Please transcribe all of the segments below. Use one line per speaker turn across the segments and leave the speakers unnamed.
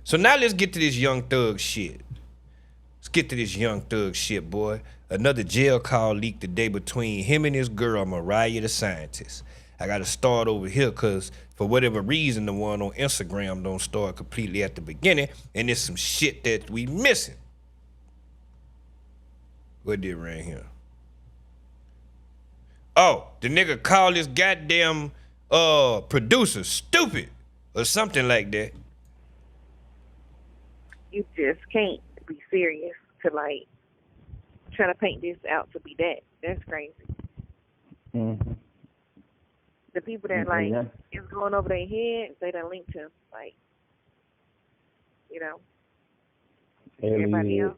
So now let's get to this Young Thug shit. Let's get to this Young Thug shit, boy. Another jail call leaked today between him and his girl, Mariah the Scientist. I gotta start over here because for whatever reason, the one on Instagram don't start completely at the beginning, and there's some shit that we missing. What did right here? Oh, the nigga called his goddamn producer stupid or something like that.
You just can't be serious to like try to paint this out to be that. That's crazy.
Mm-hmm.
The people that like it's going over their head, they done linked him. Like, you know, everybody else.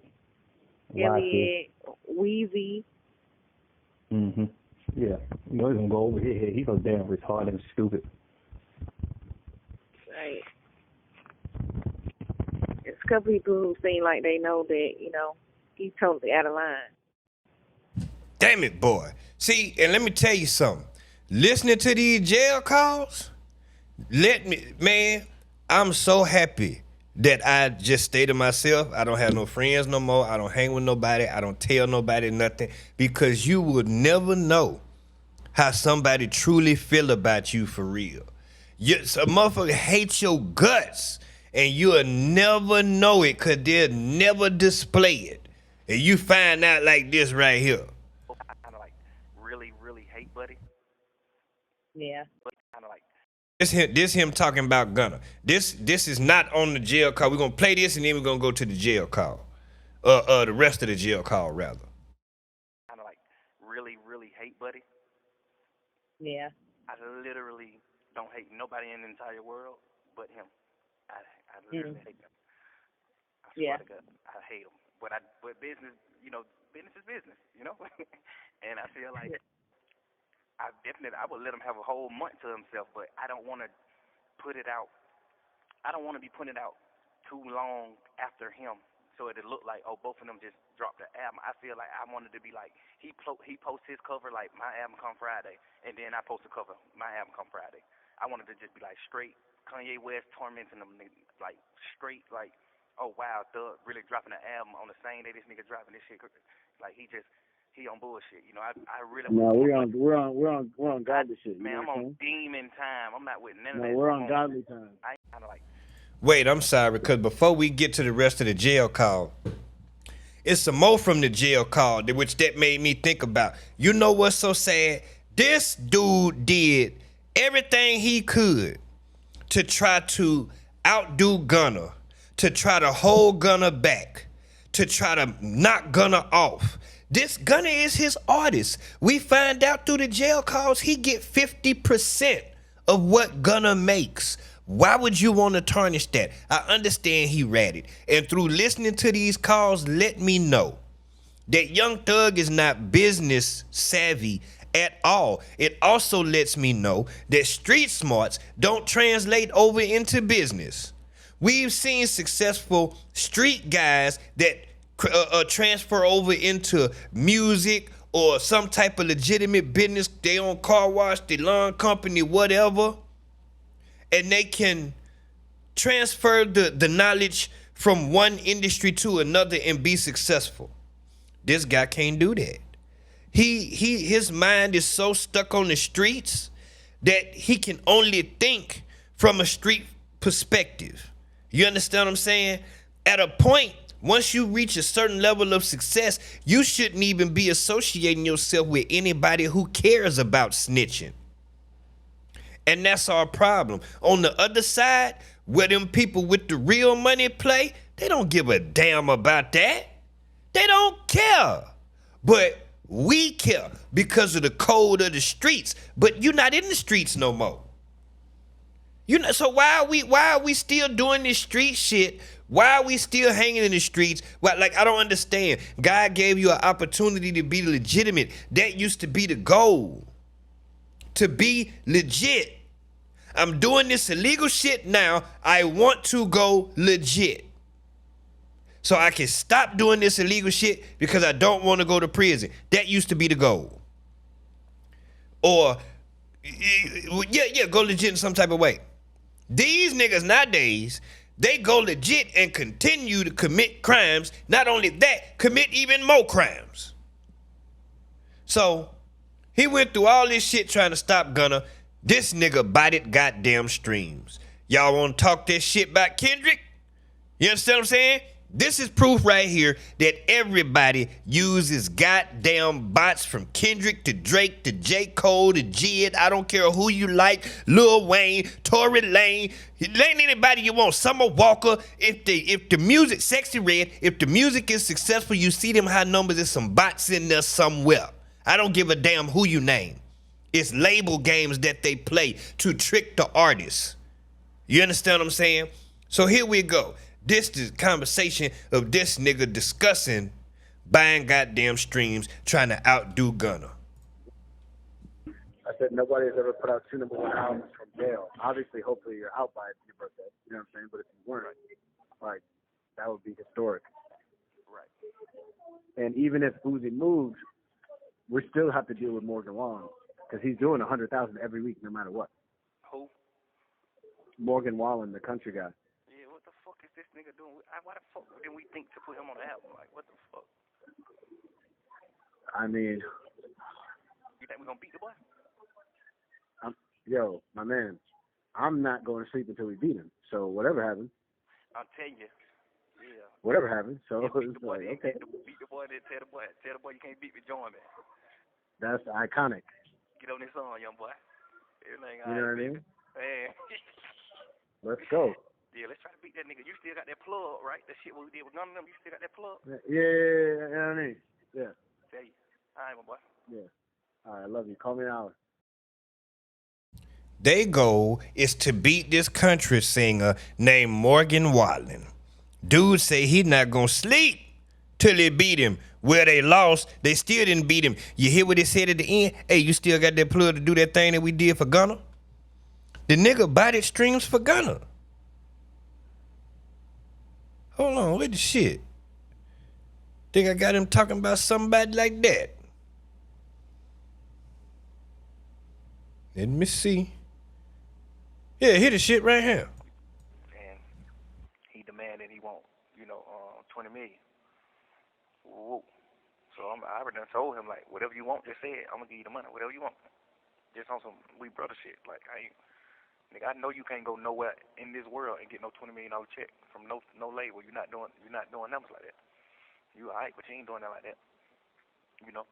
Elliot, Weezy.
Mm-hmm. Yeah. You know he's gonna go over his head. He's so damn retarded and stupid.
Right. There's a couple people who seem like they know that, you know, he's totally out of line.
Damn it, boy. See, and let me tell you something. Listening to these jail calls, man, I'm so happy that I just stay to myself. I don't have no friends no more. I don't hang with nobody. I don't tell nobody nothing, because you would never know how somebody truly feel about you for real. A motherfucker hates your guts, and you'll never know it because they'll never display it. And you find out like this right here.
I kind of like really hate Buddy.
Yeah.
But kind of like.
This him talking about Gunna. This is not on the jail call. We're gonna play this and then we're gonna go to the jail call. The rest of the jail call rather.
Kind of like really hate Buddy.
Yeah.
I literally don't hate nobody in the entire world but him. I literally hate him. I swear to God, I hate him. But business, you know, business is business, you know. And I feel like I would let him have a whole month to himself, but I don't want to put it out. I don't want to be putting it out too long after him, so it'll look like, oh, both of them just dropped the album. I feel like I wanted to be like, he posts his cover like my album come Friday, and then I post the cover, my album come Friday. I wanted to just be like straight Kanye West tormenting them, like straight like, oh wow, Thug really dropping an album on the same day this nigga dropping this shit. Like he on bullshit, you know. I really.
No, we're on godly shit.
Man, I'm on demon time. I'm not with none of that.
No, we're on godly time.
I kind of like.
Wait, I'm sorry, because before we get to the rest of the jail call, it's some more from the jail call, which that made me think about. You know what's so sad? This dude did everything he could to try to outdo Gunna, to try to hold Gunna back, to try to knock Gunna off. This Gunna is his artist. We find out through the jail calls he get 50% of what Gunna makes. Why would you want to tarnish that? I understand he ratted. And through listening to these calls, let me know that Young Thug is not business savvy at all. It also lets me know that street smarts don't translate over into business. We've seen successful street guys that transfer over into music or some type of legitimate business. They own car wash, they lawn company, whatever. And they can transfer the knowledge from one industry to another and be successful. This guy can't do that. His mind is so stuck on the streets that he can only think from a street perspective. You understand what I'm saying? At a point, once you reach a certain level of success, you shouldn't even be associating yourself with anybody who cares about snitching. And that's our problem. On the other side, where them people with the real money play, they don't give a damn about that. They don't care. But we care because of the code of the streets. But you're not in the streets no more. So why are we still doing this street shit? Why are we still hanging in the streets? Well, like, I don't understand. God gave you an opportunity to be legitimate. That used to be the goal. To be legit. I'm doing this illegal shit now. I want to go legit. So I can stop doing this illegal shit because I don't want to go to prison. That used to be the goal. Or, go legit in some type of way. These niggas nowadays, They go legit and continue to commit crimes. Not only that, commit even more crimes. So he went through all this shit trying to stop Gunna. This nigga bodied goddamn streams. Y'all want to talk that shit about Kendrick? You understand what I'm saying? This is proof right here that everybody uses goddamn bots, from Kendrick to Drake to J. Cole to Jid. I don't care who you like, Lil Wayne, Tory Lane. It ain't anybody you want. Summer Walker. If the music, Sexy Red, if the music is successful, you see them high numbers, there's some bots in there somewhere. I don't give a damn who you name. It's label games that they play to trick the artists. You understand what I'm saying? So here we go. This is conversation of this nigga discussing buying goddamn streams, trying to outdo Gunna.
I said nobody has ever put out 2 #1 albums from jail. Obviously, hopefully you're out by your birthday. You know what I'm saying? But if you weren't, like, that would be historic.
Right.
And even if Uzi moves, we still have to deal with Morgan Wallen because he's doing 100,000 every week, no matter what.
Who?
Morgan Wallen, the country guy.
Yeah, what the fuck is this nigga doing? Why the fuck didn't we think to put him on the album? Like, what the fuck?
I mean,
You think we gonna beat the boy?
yo, my man, I'm not going to sleep until we beat him. So whatever happens,
I'll tell you. Yeah.
whatever happens. So
Yeah, beat
it's
the boy,
like, okay,
beat the boy, then tell the boy you can't beat me, join me.
that's iconic.
Get on this song, young boy. Everything
You know what I mean?
Man.
Let's go.
Yeah, let's try to beat that nigga. You still got that plug, right? That shit what we did with none of them, you still got that plug?
Yeah, you know what I mean? Yeah,
Tell you. All right, my boy.
yeah. All right, I love you. Call me an hour.
Their goal is to beat this country singer named Morgan Wallen. Dude say he not gonna sleep till they beat him. Where they lost, they still didn't beat him. You hear what they said at the end? Hey, you still got that plug to do that thing that we did for Gunna? The nigga bodied streams for Gunna. Hold on, wait the shit. Think I got him talking about somebody like that? Let me see. Yeah, hear the shit right here.
And he demanded he want, 20 million. Whoa. So I already done told him, like, whatever you want, just say it. I'm gonna give you the money, whatever you want. Just on some we brother shit. Like, nigga, I know you can't go nowhere in this world and get no $20 million check from no label. You're not doing numbers like that. You alright, but you ain't doing that like that. You know,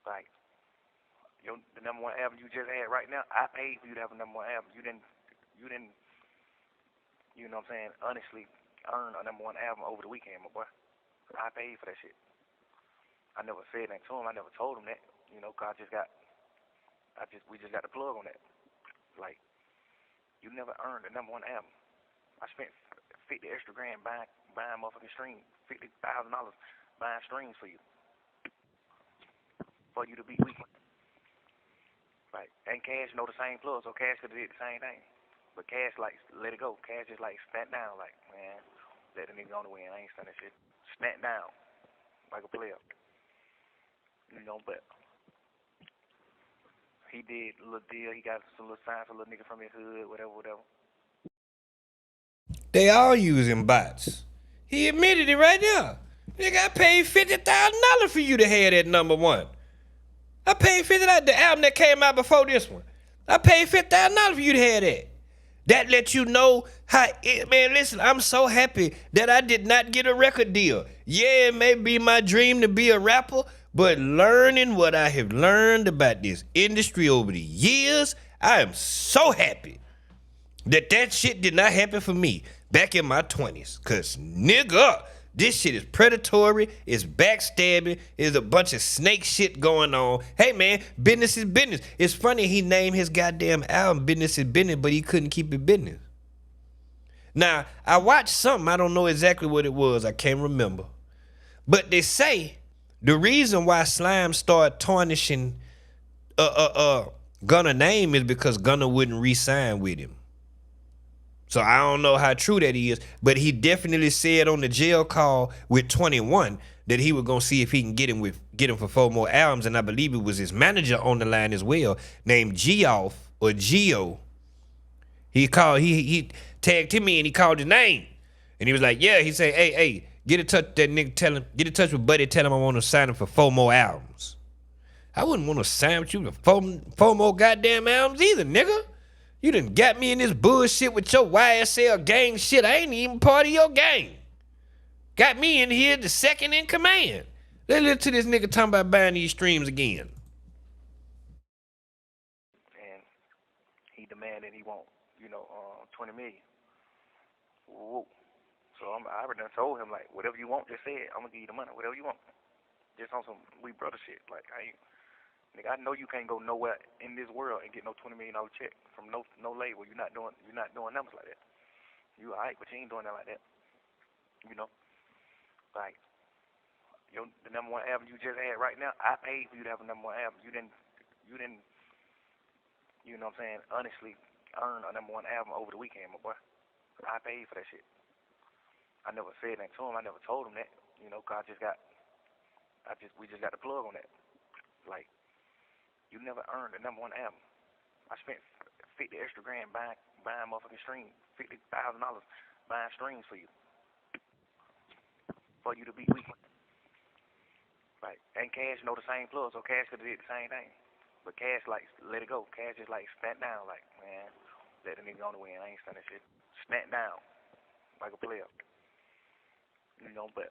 like the #1 album you just had right now. I paid for you to have a #1 album. You didn't. You know what I'm saying? Honestly, earn a #1 album over the weekend, my boy. I paid for that shit. I never said that to him. I never told him that. Cause we just got the plug on that. Like, you never earned a #1 album. I spent $50 extra grand buying motherfucking streams, $50,000 buying streams for you to beat weekend. Like, and Cash know the same plug, so Cash could have did the same thing. But Cash like let it go. Cash just like snap down, like, man, let the nigga on the win. I ain't saying that shit. Snap down like a player. But he did a little deal. He got some little signs for a little nigga from his hood, whatever.
They all using bots. He admitted it right there. Nigga, I paid $50,000 for you to have that #1. I paid $50,000, the album that came out before this one. I paid $50,000 for you to have that. That lets you know how, man, listen, I'm so happy that I did not get a record deal. Yeah, it may be my dream to be a rapper, but learning what I have learned about this industry over the years, I am so happy that shit did not happen for me back in my 20s. Cause nigga, this shit is predatory, it's backstabbing, there's a bunch of snake shit going on. Hey man, business is business. It's funny he named his goddamn album Business is Business, but he couldn't keep it business. Now, I watched something, I don't know exactly what it was, I can't remember. But they say the reason why Slime started tarnishing Gunna name is because Gunna wouldn't re-sign with him. So I don't know how true that is, but he definitely said on the jail call with 21 that he was gonna see if he can get him for 4 more albums, and I believe it was his manager on the line as well, named Geoff or Geo. He tagged him in. He called his name, and he was like, "Yeah." He said, "Hey, get in touch with that nigga. Get in touch with Buddy. Tell him I want to sign him for 4 more albums." I wouldn't want to sign with you for four more goddamn albums either, nigga. You done got me in this bullshit with your YSL gang shit. I ain't even part of your gang. Got me in here the second in command. Let's listen to this nigga talking about buying these streams again.
And he demanded he want, 20 million. Whoa. So I already done told him, like, whatever you want, just say it. I'm gonna give you the money, whatever you want. Just on some we brother shit. Like, nigga, I know you can't go nowhere in this world and get no $20 million check from no label. You're not doing numbers like that. You alright, but you ain't doing that like that. Like the number one album you just had right now, I paid for you to have a number one album. You didn't, you know what I'm saying, honestly earn a number one album over the weekend, my boy. I paid for that shit. I never said that to him. I never told him that, cause we just got the plug on that. Like, you never earned a number one album. I spent 50 extra grand buying motherfucking streams, $50,000 buying streams for you to beat weekend. Like, and Cash know the same plug, so Cash could have did the same thing. But Cash like let it go. Cash just like snap down, like, man, let the nigga on the win. I ain't stunning shit. Snap down like a player. But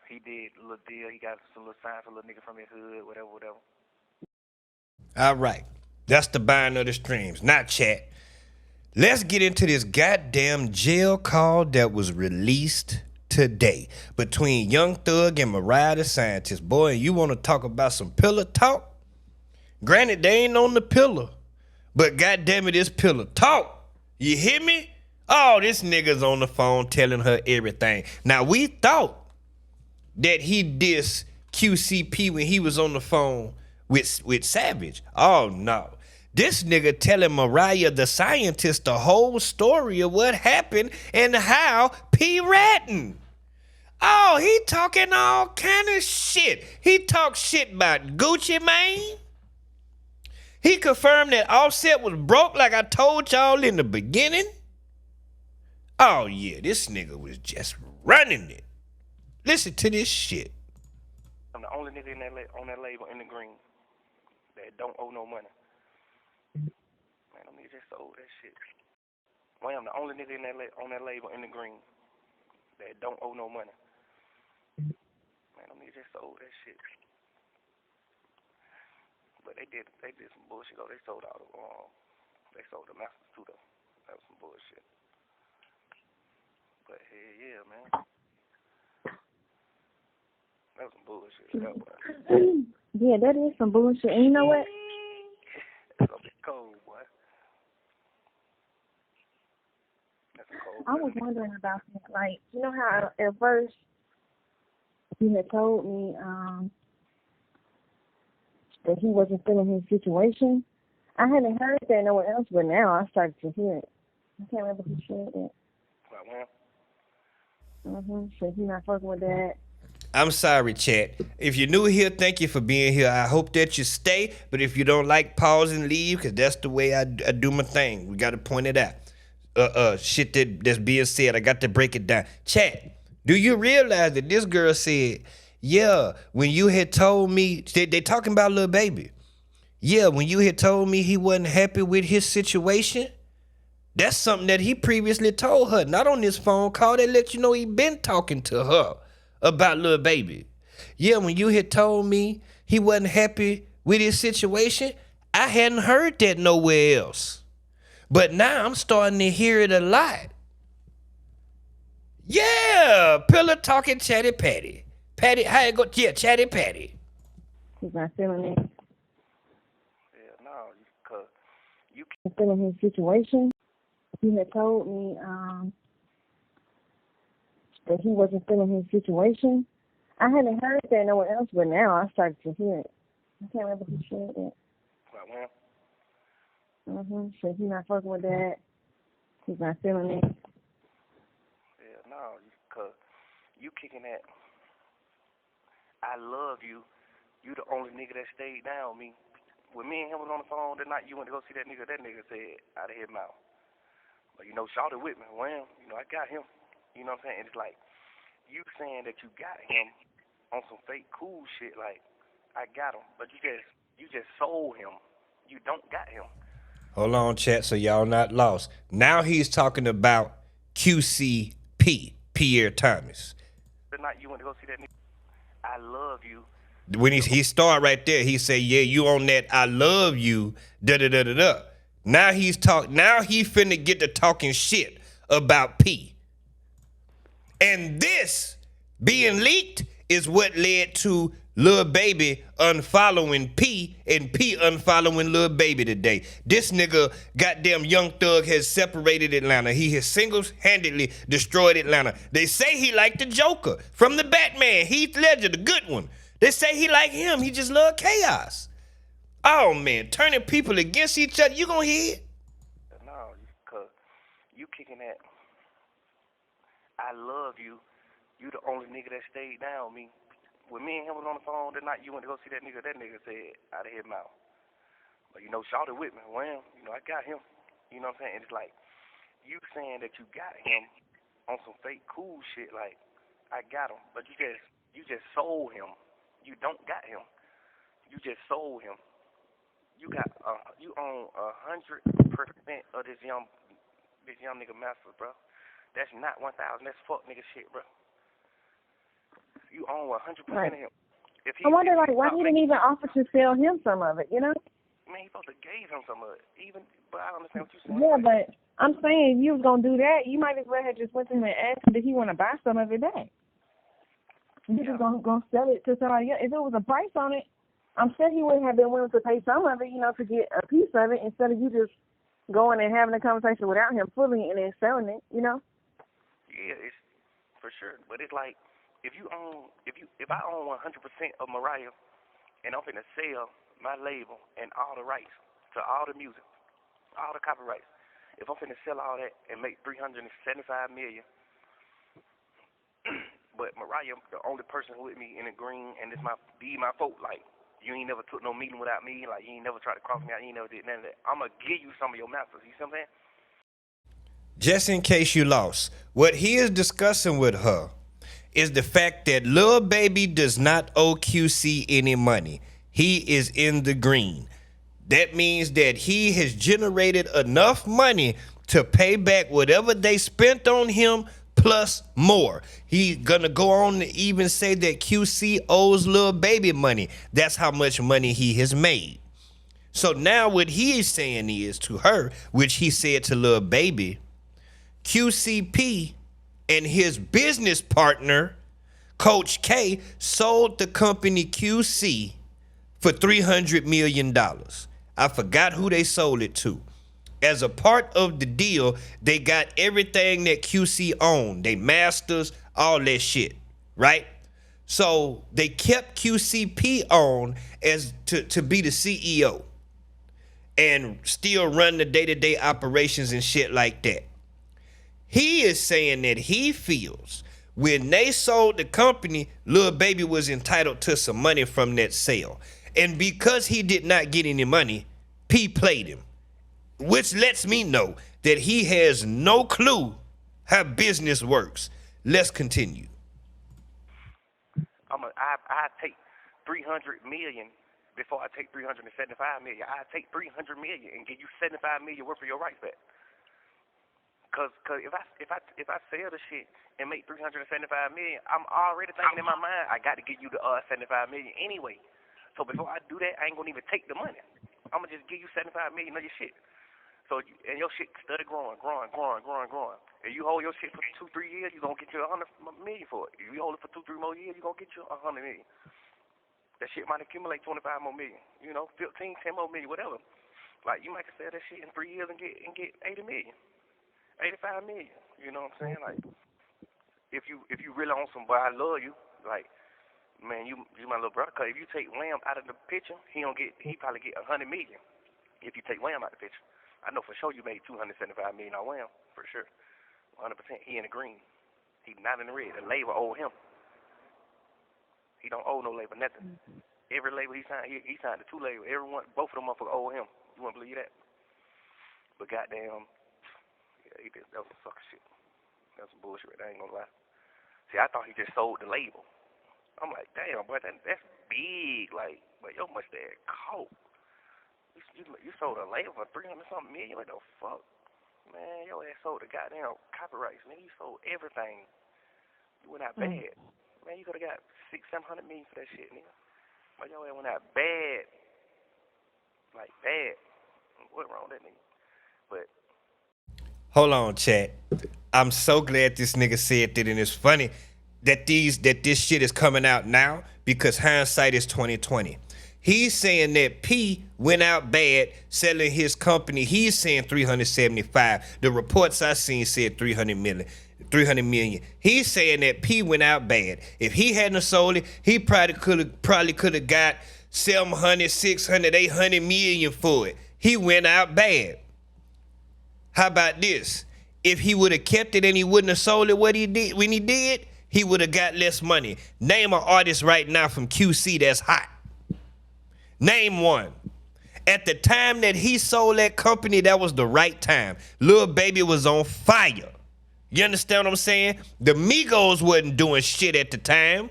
he did a little deal. He got some little signs for a little nigga from his hood, whatever.
All right. That's the buying of the streams. Not chat. Let's get into this goddamn jail call that was released today between Young Thug and Mariah the Scientist. Boy, you want to talk about some pillow talk? Granted, they ain't on the pillow, but goddamn it, it's pillow talk. You hear me? Oh, this nigga's on the phone telling her everything. Now, we thought that he dissed QCP when he was on the phone with Savage. Oh, no. This nigga telling Mariah the Scientist the whole story of what happened and how P ratting. Oh, he talking all kind of shit. He talk shit about Gucci Mane. He confirmed that Offset was broke like I told y'all in the beginning. Oh, yeah, this nigga was just running it. Listen to this shit.
I'm the only nigga on that label in the green that don't owe no money. Man, them niggas just sold that shit. Well, I'm the only nigga on that label in the green that don't owe no money. Man, them niggas just sold that shit. But they did some bullshit though. They sold the masters too though. That was some bullshit. But hell yeah, man. That was some bullshit. That was.
Yeah, that is some bullshit. And you know what?
That's a bit cold, boy. That's a cold.
I was wondering about that. Like, you know how at first you had told me that he wasn't feeling his situation? I hadn't heard that nowhere else, but now I started to hear it. I can't remember who said that. So he's not fucking with that.
I'm sorry, chat. If you're new here, thank you for being here. I hope that you stay. But if you don't like, pause and leave, because that's the way I do my thing. We got to point it out. Shit that's being said, I got to break it down. Chat, do you realize that this girl said, yeah, when you had told me, they talking about Lil Baby. Yeah, when you had told me he wasn't happy with his situation, that's something that he previously told her. Not on this phone call. They let you know he been talking to her about Lil Baby. Yeah, when you had told me he wasn't happy with his situation, I hadn't heard that nowhere else. But now I'm starting to hear it a lot. Yeah, pillar talking chatty patty. Patty, how you go? Yeah, chatty patty.
He's not feeling it.
Yeah, no, because you
can't feeling his situation. He had told me that he wasn't feeling his situation. I hadn't heard that nowhere else, but now I started to hear it. I can't remember who said that. So he's not fucking with that. He's not feeling it.
Yeah, no, because you kicking that. I love you. You the only nigga that stayed down with me when me and him was on the phone that night, you went to go see that nigga said out of his mouth. But, you know, Shawty with me. Well, you know, I got him. You know what I'm saying? And it's like, you saying that you got him on some fake cool shit, like, I got him. But you just sold him. You don't got him.
Hold on, chat, so y'all not lost. Now he's talking about QCP, Pierre Thomas.
The night you went to go see that nigga, I love you.
When he started right there, he said, "Yeah, you on that? I love you." Da da da da da. Now he finna get to talking shit about P. And this being leaked is what led to Lil Baby unfollowing P and P unfollowing Lil Baby today. This nigga, goddamn Young Thug, has separated Atlanta. He has single-handedly destroyed Atlanta. They say he like the Joker from the Batman, Heath Ledger, the good one. They say he like him. He just love chaos. Oh, man, turning people against each other. You gonna hear it?
No, because you kicking that, I love you. You the only nigga that stayed down with me. When me and him was on the phone that night, you went to go see that nigga said out of his mouth. But, you know, Shawty with me. Well, you know, I got him. You know what I'm saying? And it's like, you saying that you got him on some fake cool shit, like, I got him. But you just sold him. You don't got him. You just sold him. You got you own 100% of this young nigga master, bro. That's not 1,000. That's fuck nigga shit, bro. You own 100%
right.
of him.
I wonder, like, why he didn't even offer to sell him some of it, you know?
Man, he supposed to gave him some of it. But I understand what you're saying.
Yeah, but I'm saying if you was gonna do that, you might as well have just went to him and asked him did he want to buy some of it back. You just gonna sell it to somebody else. If it was a price on it, I'm sure he would have been willing to pay some of it, you know, to get a piece of it instead of you just going and having a conversation without him fully and then selling it, you know?
Yeah, it's for sure. But it's like if I own 100% of Mariah and I'm finna sell my label and all the rights to all the music, all the copyrights, if I'm finna sell all that and make $375 million. But Mariah, the only person with me in the green, and it's my folk. Like, you ain't never took no meeting without me. Like, you ain't never tried to cross me out. You ain't never did none of that. I'm going to give you some of your masters. You see what I'm saying?
Just in case you lost, what he is discussing with her is the fact that Lil Baby does not owe QC any money. He is in the green. That means that he has generated enough money to pay back whatever they spent on him plus more. He's gonna go on to even say that QC owes Lil Baby money. That's how much money he has made. So now what he is saying is to her, which he said to Lil Baby, QCP and his business partner, Coach K, sold the company QC for $300 million. I forgot who they sold it to. As a part of the deal, they got everything that QC owned. They masters, all that shit, right? So they kept QCP on as to be the CEO and still run the day-to-day operations and shit like that. He is saying that he feels when they sold the company, Lil Baby was entitled to some money from that sale. And because he did not get any money, P played him, which lets me know that he has no clue how business works. Let's continue.
I take $300 million before I take $375 million. I take $300 million and give you $75 million worth of your rights back. Cause if I sell the shit and make $375 million, I'm already thinking in my mind I got to give you the $75 million anyway. So before I do that, I ain't gonna even take the money. I'm gonna just give you $75 million of your shit. So and your shit steady growing. If you hold your shit for 2-3 years, you gonna get you $100 million for it. If you hold it for 2-3 more years, you gonna get you $100 million. That shit might accumulate 25 more million. 15, 10 more million, whatever. Like you might sell that shit in 3 years and get 80 million. 85 million, you know what I'm saying? Like, if you really on some, boy, I love you, like, man, you my little brother. Cause if you take Wham out of the picture, he probably get 100 million. If you take Wham out of the picture, I know for sure you made 275 million on Wham, for sure, 100%. He in the green, he not in the red. The label owe him. He don't owe no label nothing. every label he signed the 2 labels. Everyone, both of them motherfuckers owe him. You wouldn't believe that? But goddamn, yeah, that was some sucker shit. That was some bullshit. I ain't gonna lie. See, I thought he just sold the label. I'm like, damn, boy, that's big. Like, but yo, much that coke. You sold a label for $300-something million. What the fuck? Man, your ass sold the goddamn copyrights. Man, you sold everything. You went out bad. Man, you could have got $600-700 million for that shit, nigga. But your ass went out bad. Like, bad. What wrong with that nigga? But
hold on, chat. I'm so glad this nigga said that, and it's funny that this shit is coming out now because hindsight is 2020. He's saying that P went out bad selling his company. He's saying 375. The reports I seen said 300 million. He's saying that P went out bad. If he hadn't sold it, he probably could have got 700, 600, 800 million for it. He went out bad. How about this? If he would have kept it and he wouldn't have sold it what he did when he did, he would have got less money. Name an artist right now from QC that's hot. Name one. At the time that he sold that company, that was the right time. Lil Baby was on fire. You understand what I'm saying? The Migos wasn't doing shit at the time.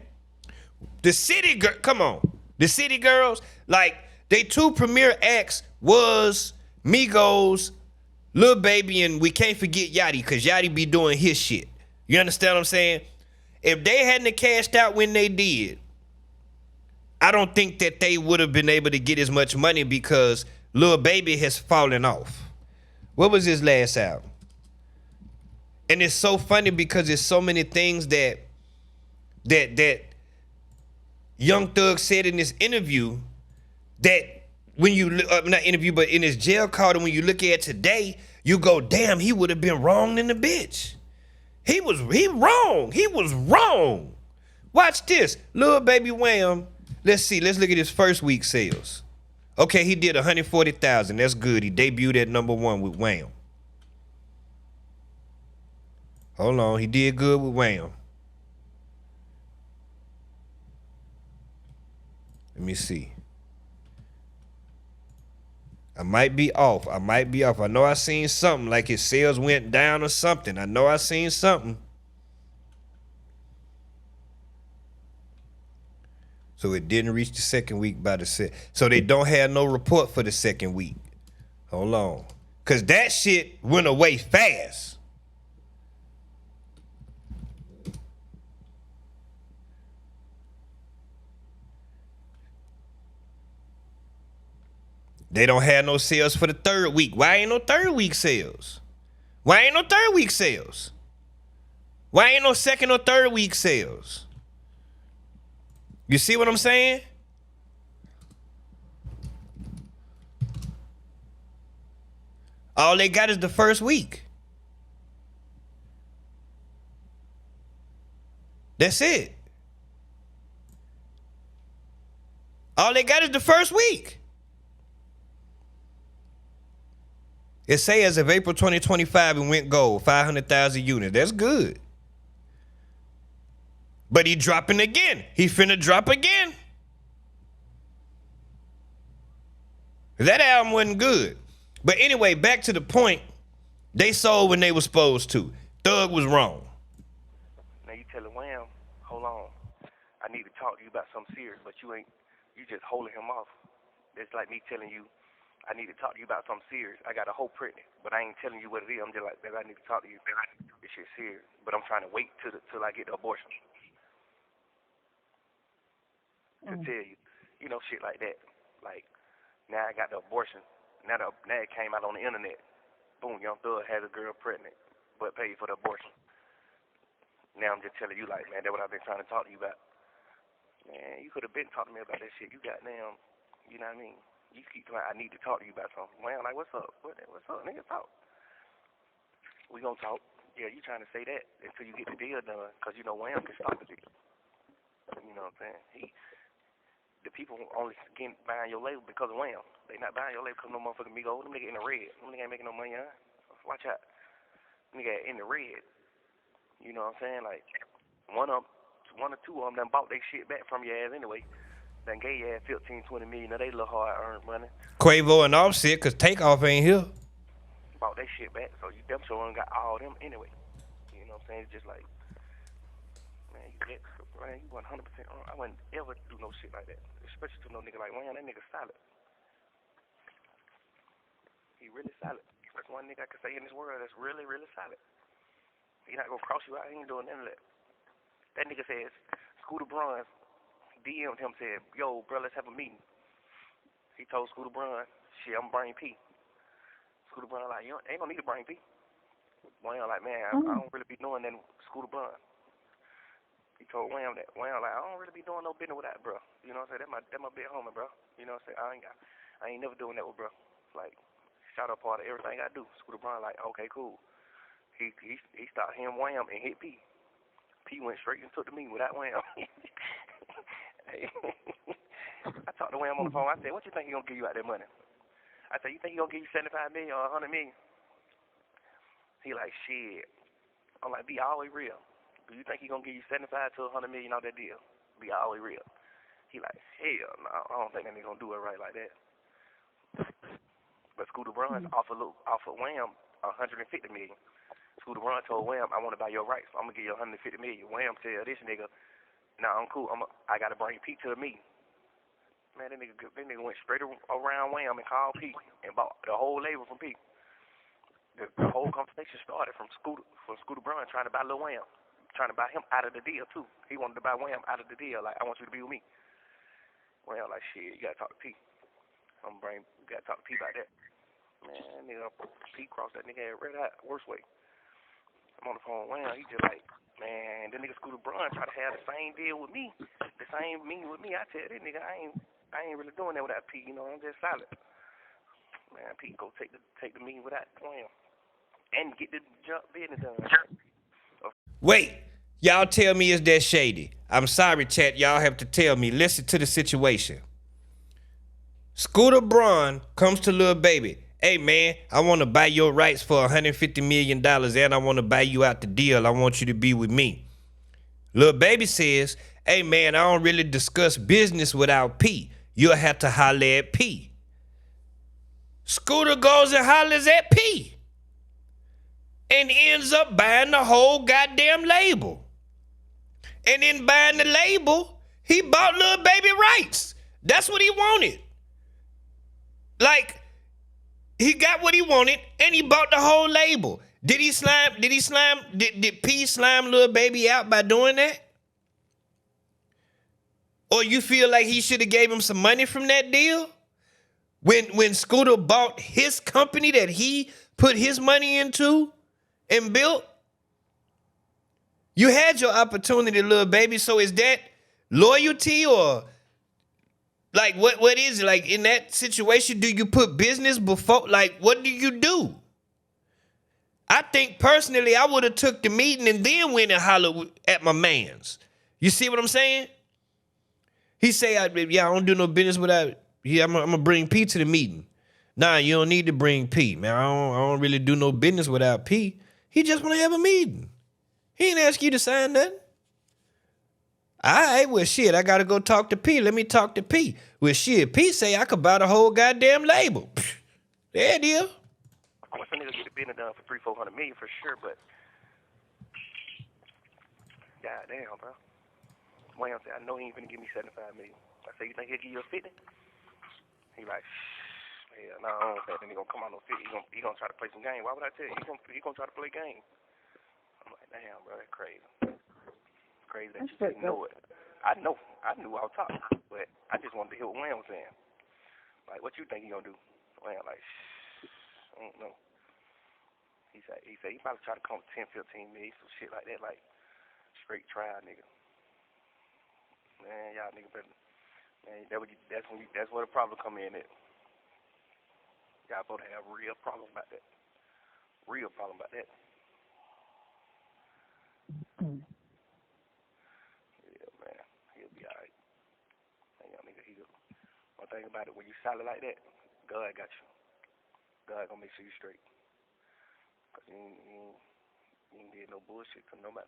The City Girls, like, they 2 premier acts was Migos, Lil Baby, and we can't forget Yachty, because Yachty be doing his shit. You understand what I'm saying? If they hadn't cashed out when they did, I don't think that they would have been able to get as much money because Lil Baby has fallen off. What was his last album? And it's so funny because there's so many things that Young Thug said in this interview that when you not interview, but in his jail call, and when you look at it today, you go, damn, he would have been wrong in the bitch. He was wrong. Watch this. Lil Baby Wham. Let's look at his first week sales. Okay, he did 140,000. That's good. He debuted at #1 with Wham. Hold on, he did good with Wham. Let me see. I might be off. I know I seen something like his sales went down or something. I know I seen something. So it didn't reach the second week by the set. So they don't have no report for the second week. Hold on. Because that shit went away fast. They don't have no sales for the third week. Why ain't no third week sales? Why ain't no third week sales? Why ain't no second or third week sales? You see what I'm saying? All they got is the first week. That's it. All they got is the first week. It say as of April 2025 it went gold, 500,000 units. That's good. But he dropping again. He finna drop again. That album wasn't good. But anyway, back to the point. They sold when they were supposed to. Thug was wrong.
Now you telling Wham, hold on, I need to talk to you about something serious, but you just holding him off. It's like me telling you, I need to talk to you about something serious. I got a hoe pregnant, but I ain't telling you what it is. I'm just like, baby, I need to talk to you. This shit's serious. But I'm trying to wait till I get the abortion to tell you. You know, shit like that. Like, now I got the abortion. Now it came out on the internet. Boom, Young Thug had a girl pregnant, but paid for the abortion. Now I'm just telling you, like, man, that's what I've been trying to talk to you about. Man, you could have been talking to me about that shit. You goddamn, you know what I mean? You keep like, I need to talk to you about something. Man, like, what's up? What's up, nigga? Talk. We gonna talk. Yeah, you trying to say that until you get the deal done, because you know Wham can stop the deal. You know what I'm saying? The people only buying your label because of Wham. They not buying your label because no motherfucking Migos. Them nigga in the red. Them nigga ain't making no money, huh? Watch out. Them nigga in the red. You know what I'm saying? Like, one or two of them done bought their shit back from your ass anyway. Then gave you 15, 20 million of they little hard earned money.
Quavo and Offset, cause Takeoff ain't here.
Bought that shit back, so you them sure got all them anyway. You know what I'm saying? It's just like, man, you 100% wrong. I wouldn't ever do no shit like that, especially to no nigga like Wayne. That nigga solid. He really solid. That's one nigga I can say in this world that's really, really solid. He not gonna cross you out. He ain't doing none of that. That nigga says, Scooter Braun DM'd him, said, yo, bro, let's have a meeting. He told Scooter Braun, shit, I'm bringing P. Scooter Braun like, you ain't gonna need to bring P. Wayne like, man, I don't really be doing that Scooter Braun. He told Wham that. Wham like, I don't really be doing no business with that, bro. You know what I'm saying? That my big homie, bro. You know what I'm saying? I ain't never doing that with bro. Like, shout out part of everything I do. Scooter Braun like, okay, cool. He stopped him Wham and hit P. P went straight and took the meeting without Wham. I talked to Wham on the phone. I said, what you think he gonna give you out that money? I said, you think he gonna give you 75 million or 100 million? He like, shit. I'm like, be always real. Do you think he gonna give you 75 to 100 million out that deal? Be always real. He like, hell no, I don't think that nigga gonna do it right like that. But Scooter Braun offered Wham 150 million. Scooter Braun told Wham, I want to buy your rights, so I'm gonna give you 150 million. Wham tell this nigga, nah, I'm cool. I gotta bring Pete to the meeting. Man, that nigga went straight around Wham and called Pete and bought the whole label from Pete. The whole conversation started from Scooter Braun trying to buy Lil Wham, trying to buy him out of the deal too. He wanted to buy Wham out of the deal. Like, I want you to be with me. Wham like, shit, you gotta talk to Pete. You gotta talk to Pete about that. Man, nigga, Pete crossed that nigga head right out, worst way. I'm on the phone with Wham. He just like, man, the nigga Scooter Braun try to have the same deal with me, the same meeting with me. I tell that nigga, I ain't really doing that without Pete. You know, I'm just solid. Man, Pete go take the meeting without Wham and get the business done.
Wait, y'all tell me is that shady? I'm sorry, chat. Y'all have to tell me. Listen to the situation. Scooter Braun comes to Lil Baby. Hey, man, I want to buy your rights for $150 million and I want to buy you out the deal. I want you to be with me. Lil Baby says, hey, man, I don't really discuss business without P. You'll have to holler at P. Scooter goes and hollers at P and ends up buying the whole goddamn label. And in buying the label, he bought Lil Baby rights. That's what he wanted. Like, he got what he wanted and he bought the whole label. Did P slime Lil Baby out by doing that? Or you feel like he should have gave him some money from that deal? When Scooter bought his company that he put his money into and built? You had your opportunity, Lil Baby, so is that loyalty or like what is it? Like in that situation, do you put business before, like what do you do? I think personally I would have took the meeting and then went and hollered at my mans. You see what I'm saying? He say, I don't do no business without, I'm gonna bring P to the meeting. Nah, you don't need to bring P, man. I don't really do no business without P. He just wanna have a meeting. He ain't ask you to sign nothing. All right, well, shit, I got to go talk to P. Let me talk to P. Well, shit, P say I could buy the whole goddamn label. There it is.
I'm going to get the business done for $300-400 million for sure, but goddamn, bro. Wham said, I know he ain't finna give me $75 million. I said, you think he'll give you a 50? He like, hell no, I don't think then he gonna come out no 50. He gonna try to play some game. Why would I tell you? He gonna try to play game. I'm like, damn, bro, that's crazy. Crazy that you didn't know it. I knew I was talking, but I just wanted to hear what Wham was saying. Like, what you think he gonna do? Wham like, I don't know. He said he probably try to come with 10-15 million, some shit like that, like straight trial nigga. Man, y'all nigga better. Man, that's where the problem come in at. Y'all both have real problem about that. Real problem about that. Yeah, man. He'll be alright. Y'all nigga, one thing about it, when you solid like that, God got you. God gonna make sure you straight. Cause you ain't did no bullshit to nobody.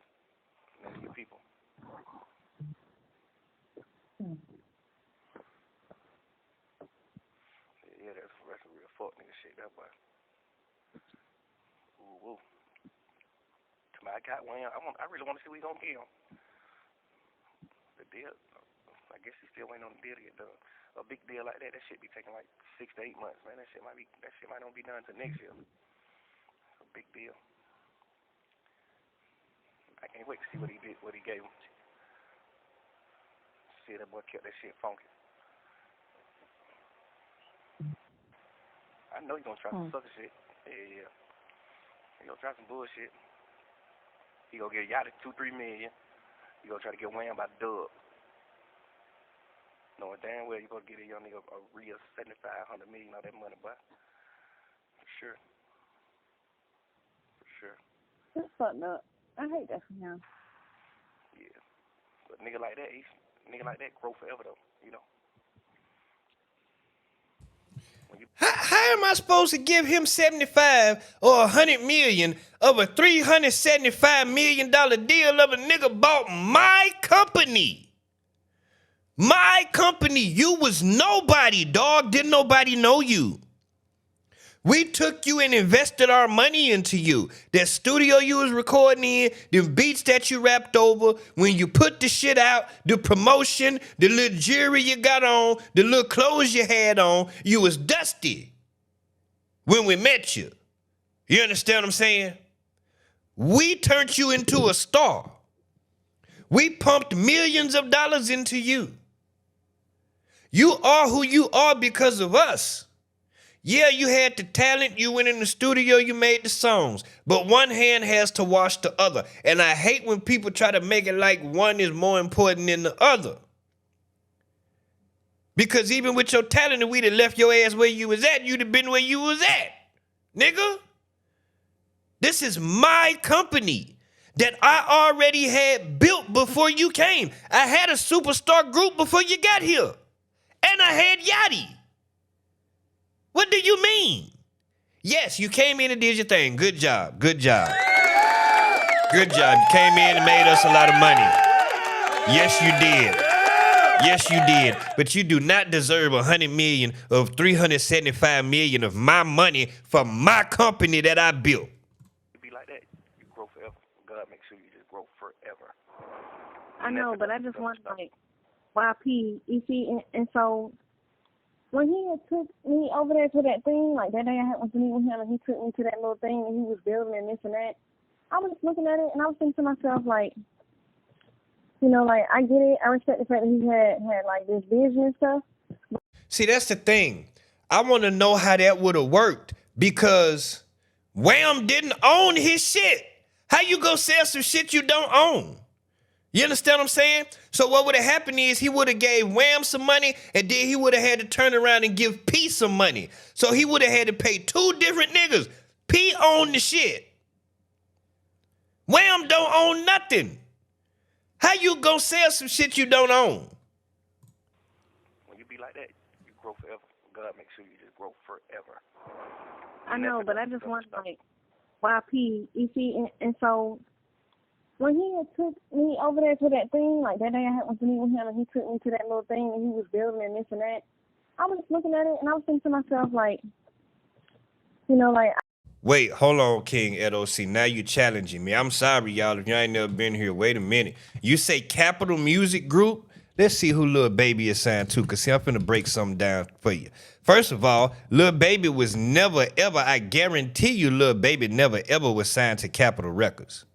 None of your people. fuck nigga shit, that boy. Ooh. I got Wham. I really want to see what he gonna be on. The deal, I guess he's still waiting on the deal to get done. A big deal like that shit be taking like 6 to 8 months, man. That shit might not be done until next year. It's a big deal. I can't wait to see what he did, what he gave him. See that boy kept that shit funky. I know he's gonna try some sucker shit. Yeah. He gonna try some bullshit. He gonna get Yachty 2-3 million. He gonna try to get Wham by dub. Knowing damn well you gonna get a young nigga a real 75-100 million of that money, boy. For sure.
That's fucked up. I hate that for him.
Yeah. But nigga like that grow forever though, you know.
How am I supposed to give him 75 or 100 million of a $375 million deal of a nigga bought my company? My company. You was nobody, dog. Didn't nobody know you. We took you and invested our money into you. That studio you was recording in, the beats that you rapped over, when you put the shit out, the promotion, the little jewelry you got on, the little clothes you had on, you was dusty when we met you. You understand what I'm saying? We turned you into a star. We pumped millions of dollars into you. You are who you are because of us. Yeah, you had the talent, you went in the studio, you made the songs, but one hand has to wash the other. And I hate when people try to make it like one is more important than the other. Because even with your talent, if we'd have left your ass where you was at, you'd have been where you was at, nigga. This is my company that I already had built before you came. I had a superstar group before you got here. And I had Yachty. What do you mean? Yes, you came in and did your thing. Good job. Good job. Good job. You came in and made us a lot of money. Yes, you did. Yes, you did. But you do not deserve 100 million of 375 million of my money for my company that I built.
You be like that, you grow forever. God make sure you just grow forever.
I know, but I just wonder, like, YP, you see, and so when he had took me over there to that thing, like that day I happened to meet with him and he took me to that little thing and he was building and this and that, I was looking at it and I was thinking to myself, like, you know, like, I get it. I respect the fact that he had like this vision and stuff.
See, that's the thing. I want to know how that would have worked because Wham didn't own his shit. How you go sell some shit you don't own? You understand what I'm saying? So what would have happened is he would have gave Wham some money and then he would have had to turn around and give P some money. So he would have had to pay two different niggas. P owned the shit. Wham don't own nothing. How you gonna sell some shit you don't own?
When you be like that, you grow forever. God make sure you just grow forever.
I know, but I just wonder, like, YP, you see, and so when he had took me over there to that thing, like that day I happened to meet with him and he took me to that little thing and he was building and this and that, I was looking at it and I was thinking to myself, like, you know, like.
Wait, hold on, King Edo. See, now you challenging me. I'm sorry, y'all, if you ain't never been here. Wait a minute. You say Capital Music Group? Let's see who Lil Baby is signed to, because see, I'm finna break something down for you. First of all, Lil Baby was never, ever, I guarantee you Lil Baby never, ever was signed to Capitol Records.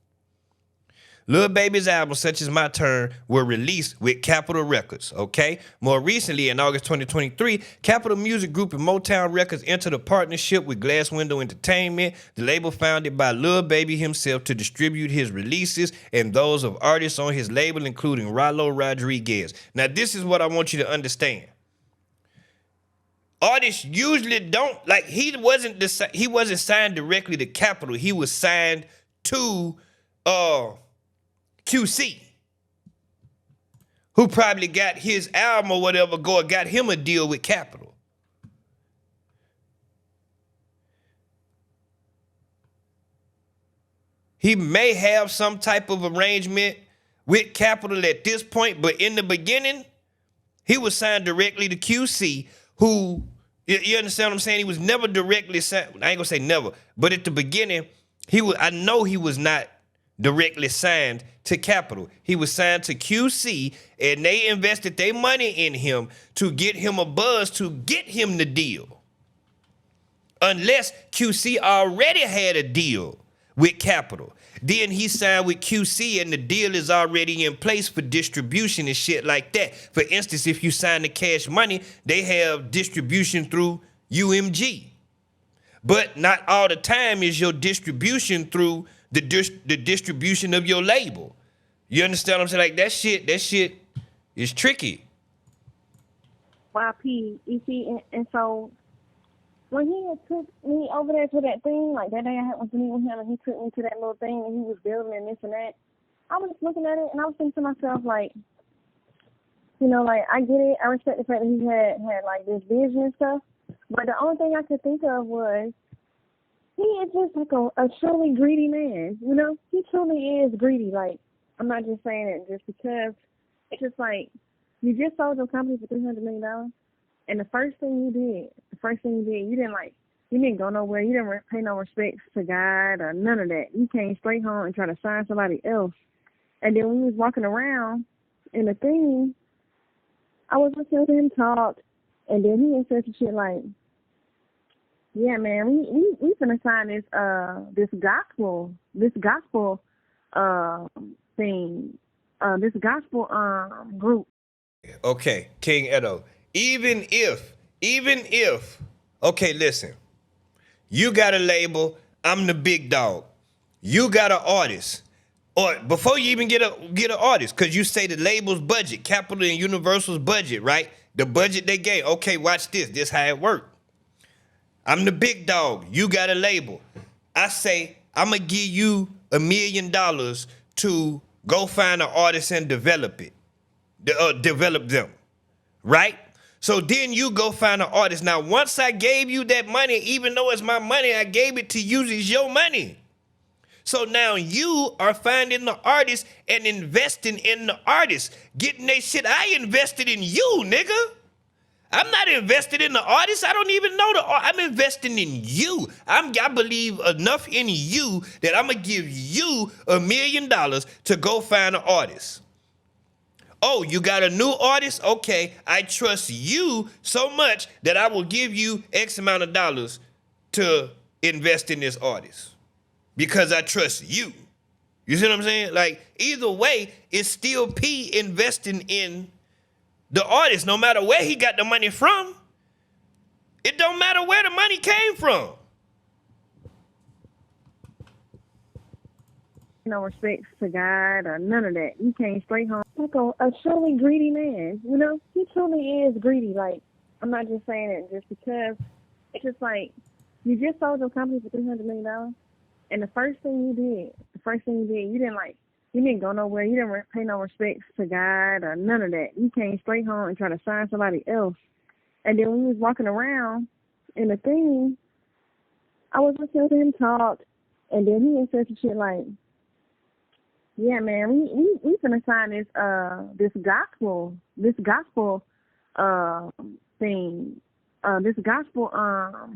Lil Baby's albums, such as My Turn, were released with Capitol Records, okay? More recently, in August 2023, Capitol Music Group and Motown Records entered a partnership with Glass Window Entertainment, the label founded by Lil Baby himself to distribute his releases and those of artists on his label, including Rallo Rodriguez. Now, this is what I want you to understand. Artists usually don't, like, he wasn't signed directly to Capitol. He was signed to, QC, who probably got his album or whatever got him a deal with Capitol. He may have some type of arrangement with Capitol at this point, but in the beginning, he was signed directly to QC, who You understand what I'm saying? He was never directly signed. I ain't gonna say never, but at the beginning, I know he was not directly signed to Capitol. He was signed to QC, and they invested their money in him to get him a buzz to get him the deal. Unless QC already had a deal with Capitol. Then he signed with QC and the deal is already in place for distribution and shit like that. For instance, if you sign the Cash Money, they have distribution through UMG. But not all the time is your distribution through the distribution of your label. You understand what I'm saying? Like that shit is tricky.
YP, you see, and so when he had took me over there to that thing, like that day I had to meet with him, and he took me to that little thing, and he was building and this and that, I was looking at it, and I was thinking to myself, like, you know, like, I get it, I respect the fact that he had like, this vision and stuff, but the only thing I could think of was, he is just like a truly greedy man, you know? He truly is greedy, like, I'm not just saying it just because, it's just like, you just sold your company for $300 million, and the first thing you did, you didn't go nowhere. You didn't pay no respects to God or none of that. You came straight home and tried to sign somebody else. And then when you was walking around in the thing, I was listening to him talk, and then he said some shit like, yeah, man, we finna sign this gospel thing, this gospel group.
Okay, King Edo. Even if, okay, listen, you got a label, I'm the big dog. You got an artist. Or before you even get an artist, because you say the label's budget, Capitol and Universal's budget, right? The budget they gave. Okay, watch this. This how it worked. I'm the big dog. You got a label. I say, I'm going to give you $1 million to go find an artist and develop it. Develop them, right? So then you go find an artist. Now, once I gave you that money, even though it's my money, I gave it to you, it's your money. So now you are finding the artist and investing in the artist. Getting that shit, I invested in you, nigga. I'm not invested in the artist. I don't even know the artist. I'm investing in you. I believe enough in you that I'm going to give you $1 million to go find an artist. Oh, you got a new artist? Okay, I trust you so much that I will give you X amount of dollars to invest in this artist because I trust you. You see what I'm saying? Like, either way, it's still P investing in the artist, no matter where he got the money from. It don't matter where the money came from.
No respects to God or none of that. You came straight home. Like a truly greedy man, you know? He truly is greedy. Like, I'm not just saying it just because. It's just like, you just sold your company for $300 million, and the first thing you did, you didn't go nowhere. You didn't pay no respects to God or none of that. You came straight home and tried to sign somebody else. And then when you was walking around in the thing, I was listening to him talk, and then he said some shit like, yeah, man, we finna sign this gospel thing, this gospel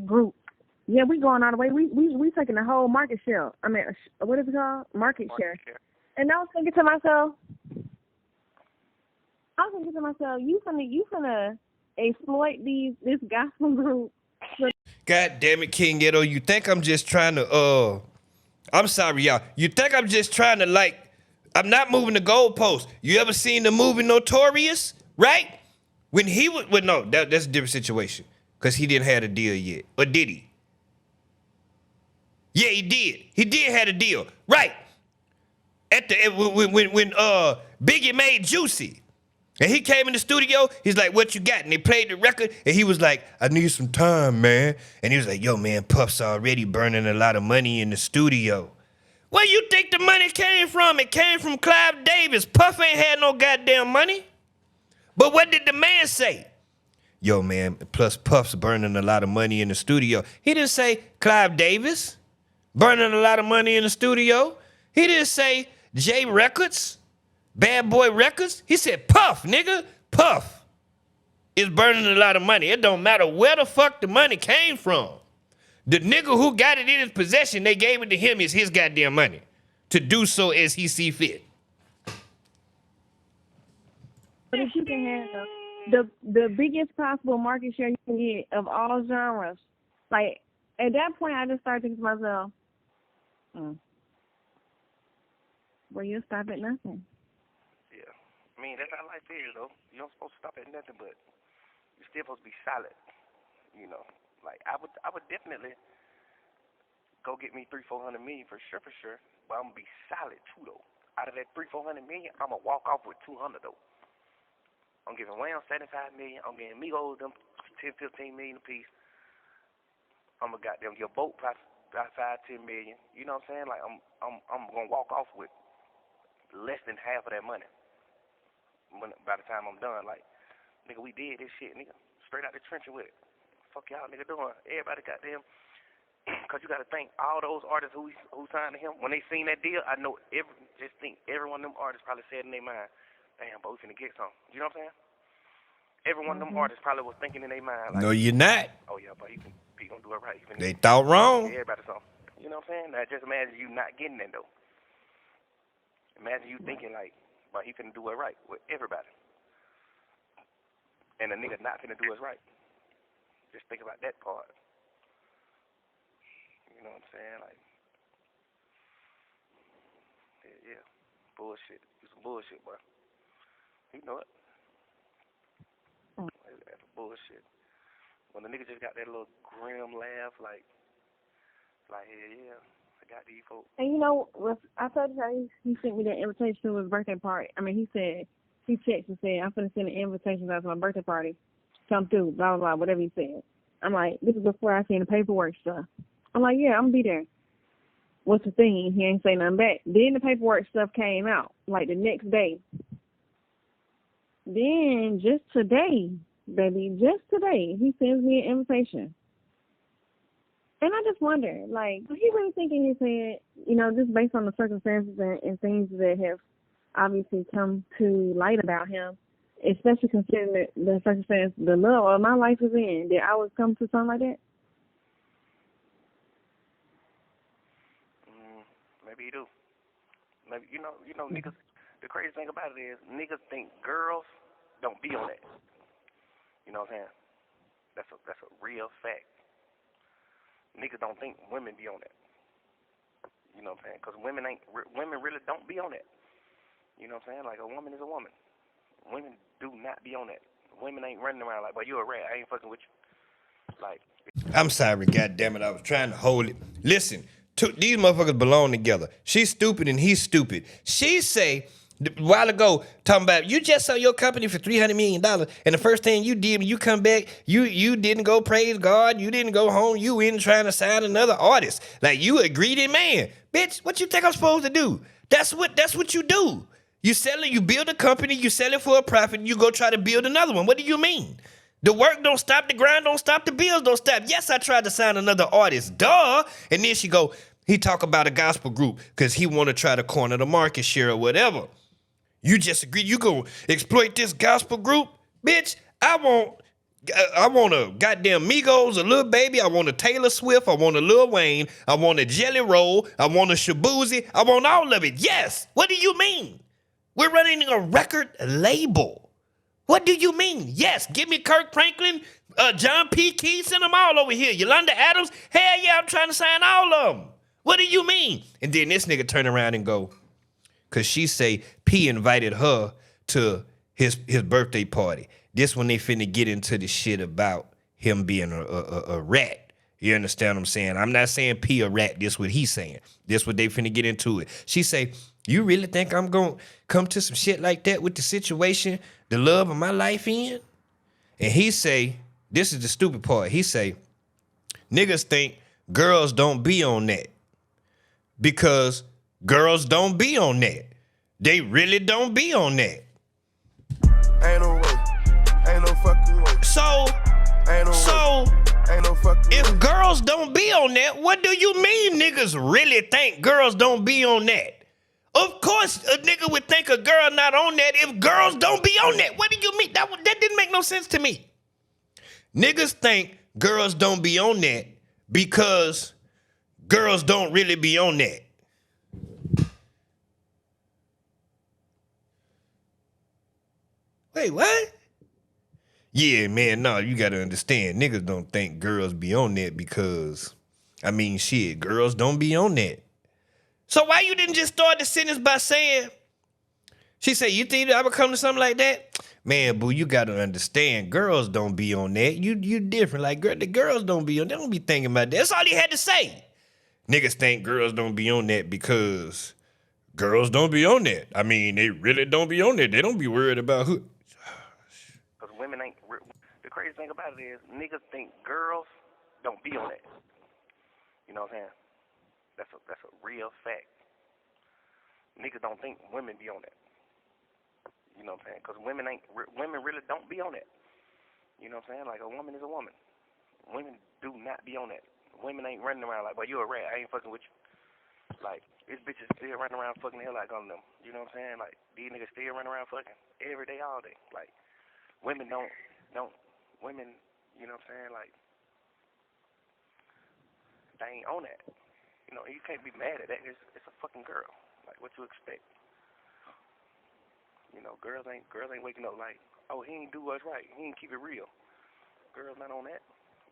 group. Yeah, we going all the way. We taking the whole market share. I mean, what is it called? Market share. And I was thinking to myself, you finna exploit this gospel group.
God damn it, King Ghetto. You think I'm just trying to, I'm sorry, y'all. You think I'm just trying to, like, I'm not moving the goalpost. You ever seen the movie Notorious? Right? When he was, well, no, that's a different situation. Because he didn't have a deal yet. Or did he? Yeah, he did. He did have a deal. Right. When Biggie made Juicy. And he came in the studio, he's like, what you got? And they played the record, and he was like, I need some time, man. And he was like, yo, man, Puff's already burning a lot of money in the studio. Where you think the money came from? It came from Clive Davis. Puff ain't had no goddamn money. But what did the man say? Yo, man, plus Puff's burning a lot of money in the studio. He didn't say Clive Davis burning a lot of money in the studio. He didn't say J Records, Bad Boy Records. He said Puff, nigga. Puff is burning a lot of money. It don't matter where the fuck the money came from. The nigga who got it in his possession, they gave it to him, is his goddamn money to do so as he see fit.
But if you can have the biggest possible market share you can get of all genres, like at that point, I just started thinking to myself, well, you'll stop at nothing.
Yeah. I mean, that's how life is, though. You don't supposed to stop at nothing, but you're still supposed to be solid. You know, like I would definitely go get me 300-400 million for sure. But I'm gonna be solid too, though. Out of that 300-400 million, I'm gonna walk off with 200 though. I'm giving Wham 75 million. I'm getting Migos them 10-15 million a piece. I'm gonna goddamn your boat about 5-10 million. You know what I'm saying? Like I'm gonna walk off with less than half of that money. By the time I'm done, like, nigga, we did this shit, nigga. Straight out the trenches with it. Fuck y'all nigga doing. Everybody goddamn. Cause you gotta think all those artists who signed to him, when they seen that deal, I know every one of them artists probably said in their mind, damn, but we finna get some. You know what I'm saying? Every one of them artists probably was thinking in their mind, like,
No, you're not.
oh yeah, but he gonna do it right.
They thought wrong.
Everybody something. You know what I'm saying? Now just imagine you not getting that though. Imagine you thinking like, but he finna do it right with everybody. And the nigga not finna do it right. Just think about that part. You know what I'm saying? Like, yeah. Bullshit. You some bullshit, boy. You know it. That's bullshit. When the nigga just got that little grim laugh, like yeah, I got these folks.
And you know, I told you how he sent me that invitation to his birthday party. I mean, he texted and said, I'm going to send an invitation out to my birthday party. Come through, blah, blah, blah, whatever he said. I'm like, this is before I seen the paperwork stuff. I'm like, yeah, I'm going to be there. What's the thing? He ain't say nothing back. Then the paperwork stuff came out, like the next day. Then just today, baby, he sends me an invitation. And I just wonder, like, was he really thinking in his head, you know, just based on the circumstances and things that have obviously come to light about him, especially considering the circumstance, the love of my life is in, that I would come to something like that?
Maybe he do. Maybe you know, niggas. The crazy thing about it is, niggas think girls don't be on that. You know what I'm saying? That's a real fact. Niggas don't think women be on that. You know what I'm saying? Because women really don't be on that. You know what I'm saying? Like, a woman is a woman. Women do not be on that. Women ain't running around like, well, you a rat. I ain't fucking with you. Like,
I'm sorry, goddammit. I was trying to hold it. Listen, these motherfuckers belong together. She's stupid and he's stupid. She say, a while ago, talking about, you just sold your company for $300 million, and the first thing you did when you come back, you didn't go praise God, you didn't go home, you in trying to sign another artist. Like, you a greedy man. Bitch, what you think I'm supposed to do? That's what you do. You sell it, you build a company, you sell it for a profit, and you go try to build another one. What do you mean? The work don't stop, the grind don't stop, the bills don't stop. Yes, I tried to sign another artist, duh. And then he talk about a gospel group because he want to try to corner the market share or whatever. You just agree you go exploit this gospel group? Bitch, I want a goddamn Migos, a Lil Baby, I want a Taylor Swift, I want a Lil Wayne, I want a Jelly Roll, I want a Shabuzi, I want all of it. Yes. What do you mean? We're running a record label. What do you mean? Yes. Give me Kirk Franklin, John P. Key, send them all over here. Yolanda Adams, hell yeah, I'm trying to sign all of them. What do you mean? And then this nigga turn around and go, because she say P invited her to his birthday party. This when they finna get into the shit about him being a rat. You understand what I'm saying? I'm not saying P a rat. This what he's saying. This what they finna get into it. She say, you really think I'm gonna come to some shit like that with the situation, the love of my life in? And he say, this is the stupid part. He say, niggas think girls don't be on that. Because girls don't be on that. They really don't be on that.
Ain't no way. Ain't no fucking way. Ain't no fucking
if
way.
girls don't be on that, what do you mean niggas really think girls don't be on that? Of course a nigga would think a girl not on that if girls don't be on that. What do you mean? That didn't make no sense to me. Niggas think girls don't be on that because girls don't really be on that. Wait, what? Yeah, man, no, you gotta understand. Niggas don't think girls be on that because, I mean, shit, girls don't be on that. So why you didn't just start the sentence by saying, she said, you think I would come to something like that? Man, boo, you gotta understand, girls don't be on that. You different. Like, the girls don't be on, they don't be thinking about that. That's all he had to say. Niggas think girls don't be on that because girls don't be on that. I mean, they really don't be on that. They don't be worried about who.
Because women ain't. The crazy thing about it is niggas think girls don't be on that. You know what I'm saying? That's a real fact. Niggas don't think women be on that. You know what I'm saying? Because women really don't be on that. You know what I'm saying? Like, a woman is a woman. Women do not be on that. Women ain't running around like, well, you a rat, I ain't fucking with you. Like, these bitches still running around fucking the hell out of them. You know what I'm saying? Like, these niggas still running around fucking every day, all day. Like, women women, you know what I'm saying? Like, they ain't on that. You know, you can't be mad at that. It's a fucking girl. Like, what you expect? You know, girls ain't waking up like, oh, he ain't do what's right. He ain't keep it real. Girls not on that.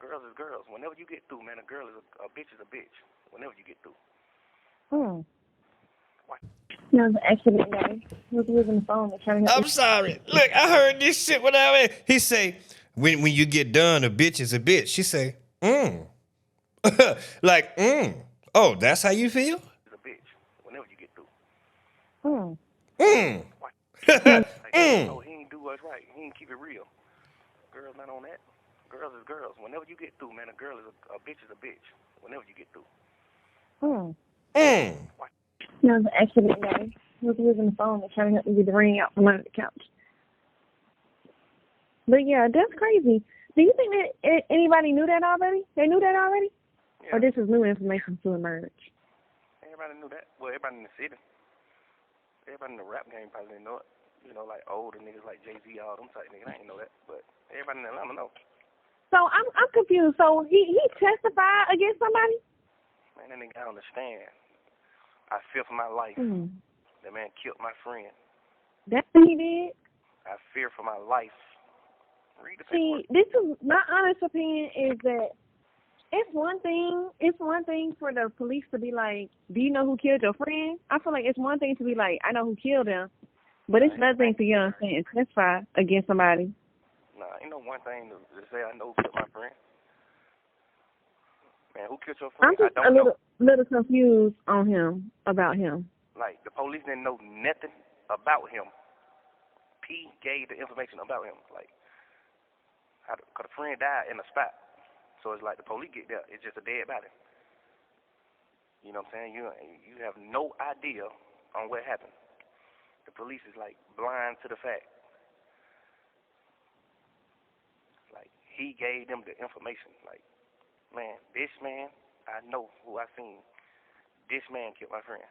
Girls is girls. Whenever you get through, man, a girl is a bitch is a bitch. Whenever you get through. What?
No, the accident guy. He was using the phone and trying to help
I'm sorry. Look, I heard this shit without it. He say, when you get done, a bitch is a bitch. She say, like, oh, that's how you feel?
Is a bitch. Whenever you get through. What? Like, oh, he ain't do what's right. He ain't keep it real. Girls not on that. Girls is girls. Whenever you get through, man, a girl is a bitch is a bitch. Whenever you get through. What?
No, the accident guy. He was using the phone and trying to help me get the ring out from under the couch. But yeah, that's crazy. Do you think that anybody knew that already? They knew that already?
Yeah.
Or this is new information to emerge?
Everybody knew that. Well, everybody in the city. Everybody in the rap game probably didn't know it. You know, like older niggas like Jay-Z, all them type niggas, I ain't know that. But everybody in Atlanta know.
So I'm confused. So he testified against somebody?
Man, that nigga, I understand. I fear for my life. That man killed my friend.
That's what he did?
I fear for my life. Read the
See,
paperwork.
this is my honest opinion is that it's one thing for the police to be like, do you know who killed your friend? I feel like it's one thing to be like, I know who killed him, but it's another thing to get on stand and testify against somebody.
Nah, ain't no one thing to say I know who killed my friend. Man, who killed your friend?
I'm just
I don't know.
little confused about him.
Like, the police didn't know nothing about him. P gave the information about him. Like, because the friend died in the spot. So it's like the police get there, it's just a dead body. You know what I'm saying? You have no idea on what happened. The police is like blind to the fact. Like, he gave them the information. Like, man, this man, I know who I seen. This man killed my friend.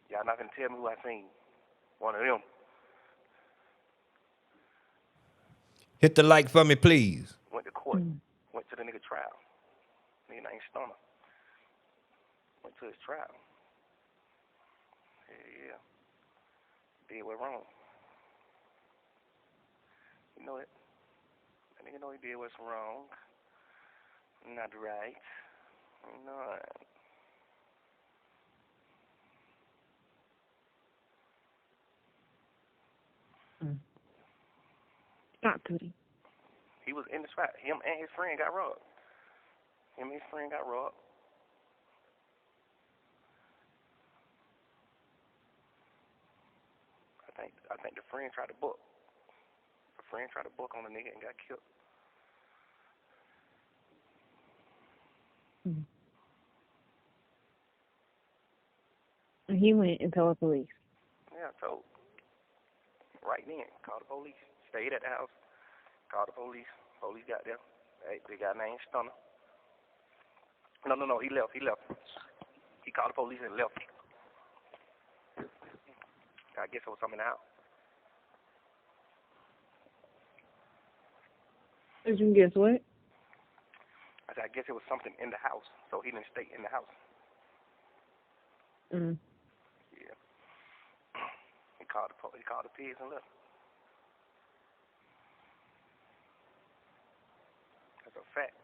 Y'all not gonna tell me who I seen. One of them.
Hit the like for me, please.
Went to court. Went to the nigga trial. Nigga named Stunner. Went to his trial. Yeah. Did what wrong. You know it. That nigga know he did what's wrong. Not right. You know it.
Stop, Tootie.
He was in the spot. Him and his friend got robbed. I think the friend tried to book. The friend tried to book on the nigga and got killed.
And he went and told the police.
Yeah, so right then, called the police. Stayed at the house. Called the police. Police got there. They got named Stunner. No, he left. He called the police and left. I guess it was something out.
Did you guess what?
I said, I guess it was something in the house, so he didn't stay in the house.
Mm.
Yeah. He called the pigs and left. That's a fact.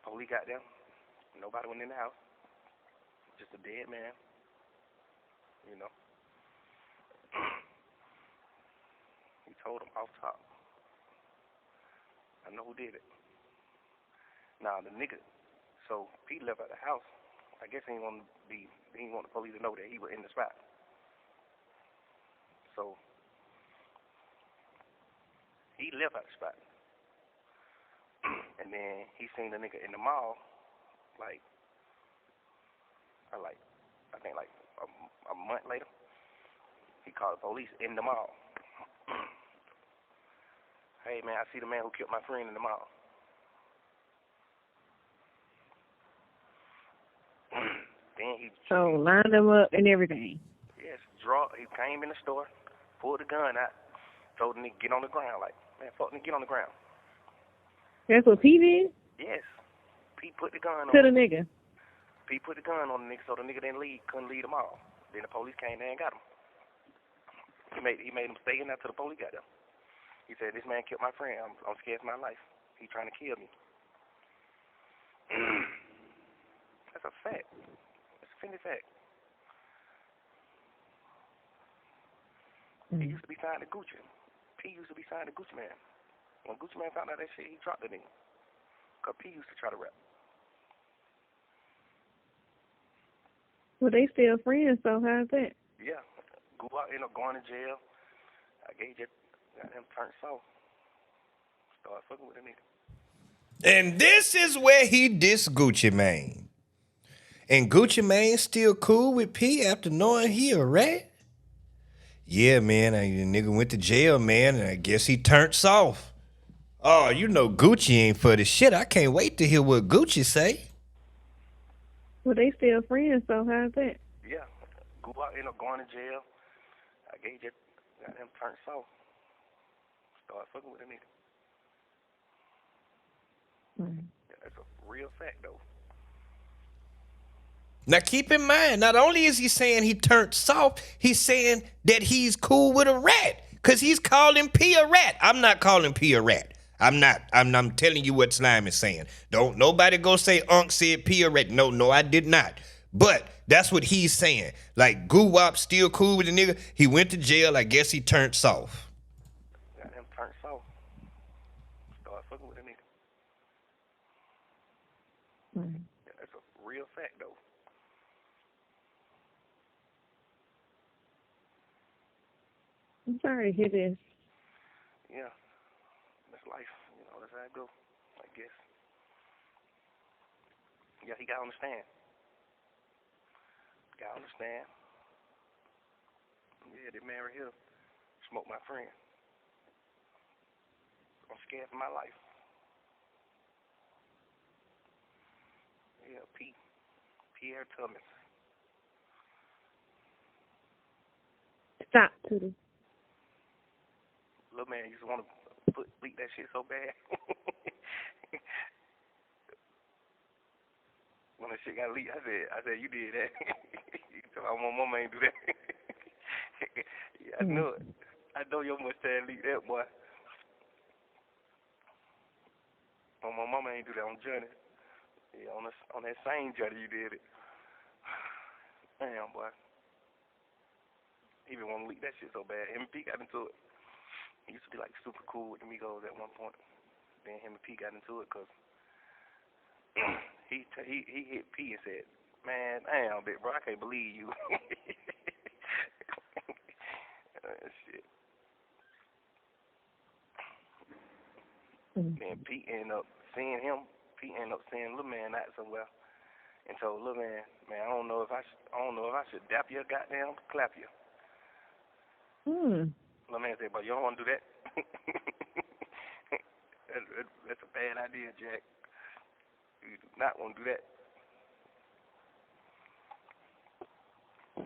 Police got them. Nobody went in the house. Just a dead man. You know. He told him off top. I know who did it. Now the nigga, so Pete left out the house. I guess he didn't want the police to know that he was in the spot. So he left out the spot. And then he seen the nigga in the mall, I think a month later. He called the police in the mall. Hey man, I see the man who killed my friend in the mall. Then he
lined them up and everything.
Yes, he came in the store, pulled the gun out, told the nigga get on the ground, like, man, fuck nigga, get on the ground.
That's what P did?
Yes. P put the gun on
to the nigga.
P put the gun on the nigga so the nigga couldn't leave the mall. Then the police came there and got him. He made him stay in there till the police got him. He said, this man killed my friend. I'm scared for my life. He trying to kill me. That's a fact. That's a Fendi fact. He used to be signed to Gucci. P used to be signed to Gucci Man. When Gucci Man found out that shit, he dropped the nigga. Because P used to try to rap.
Well, they still friends, so how's that?
Yeah. Go out, end up going to jail. I gave you, got him turned soft. Start fucking with a nigga.
And this is where he dissed Gucci Mane. And Gucci Mane still cool with P after knowing he a rat? Yeah, man, the nigga went to jail, man, and I guess he turned soft. Oh, you know Gucci ain't for the shit. I can't wait to hear what Gucci say.
Well, they still friends, so how's that?
Yeah. Go out, end up going to jail. I gave you, got him turned soft. Start fucking with a nigga. Yeah, that's a real fact, though.
Now keep in mind, not only is he saying he turned soft, he's saying that he's cool with a rat. Cause he's calling P a rat. I'm not calling P a rat. I'm not. I'm telling you what Slime is saying. Don't nobody go say Unc said P a rat. No, I did not. But that's what he's saying. Like Goo Wop still cool with the nigga. He went to jail. I guess he turned soft.
Got him turned soft. Start fucking with a nigga. Yeah, that's a real fact, though.
I'm sorry to hear this.
Yeah, that's life. You know, that's how it go, I guess. Yeah, he got to understand. Got to understand. Yeah, this man right here smoked my friend. I'm scared for my life. Yeah, Pierre Thomas.
Stop, Tootie.
Little man used to want to bleep that shit so bad. When that shit got leaked, I said, you did that. He told me, my mama ain't do that. Yeah, I knew it. I know your mustache leaked that, boy. Oh, my mama ain't do that on Johnny. Yeah, on that same Johnny you did it. Damn, boy. He even want to leak that shit so bad. Him and P got into it. He used to be like super cool with the Migos at one point. Then him and P got into it because he hit P and said, "Man, damn, big bro, I can't believe you." Shit. Then P ended up seeing him. P ended up seeing Lil Man out somewhere, and told Lil Man, "Man, I don't know if I should dap you or goddamn clap you." Lil Man said, "But you don't want to do that." That's a bad idea, Jack. You do not want to do that.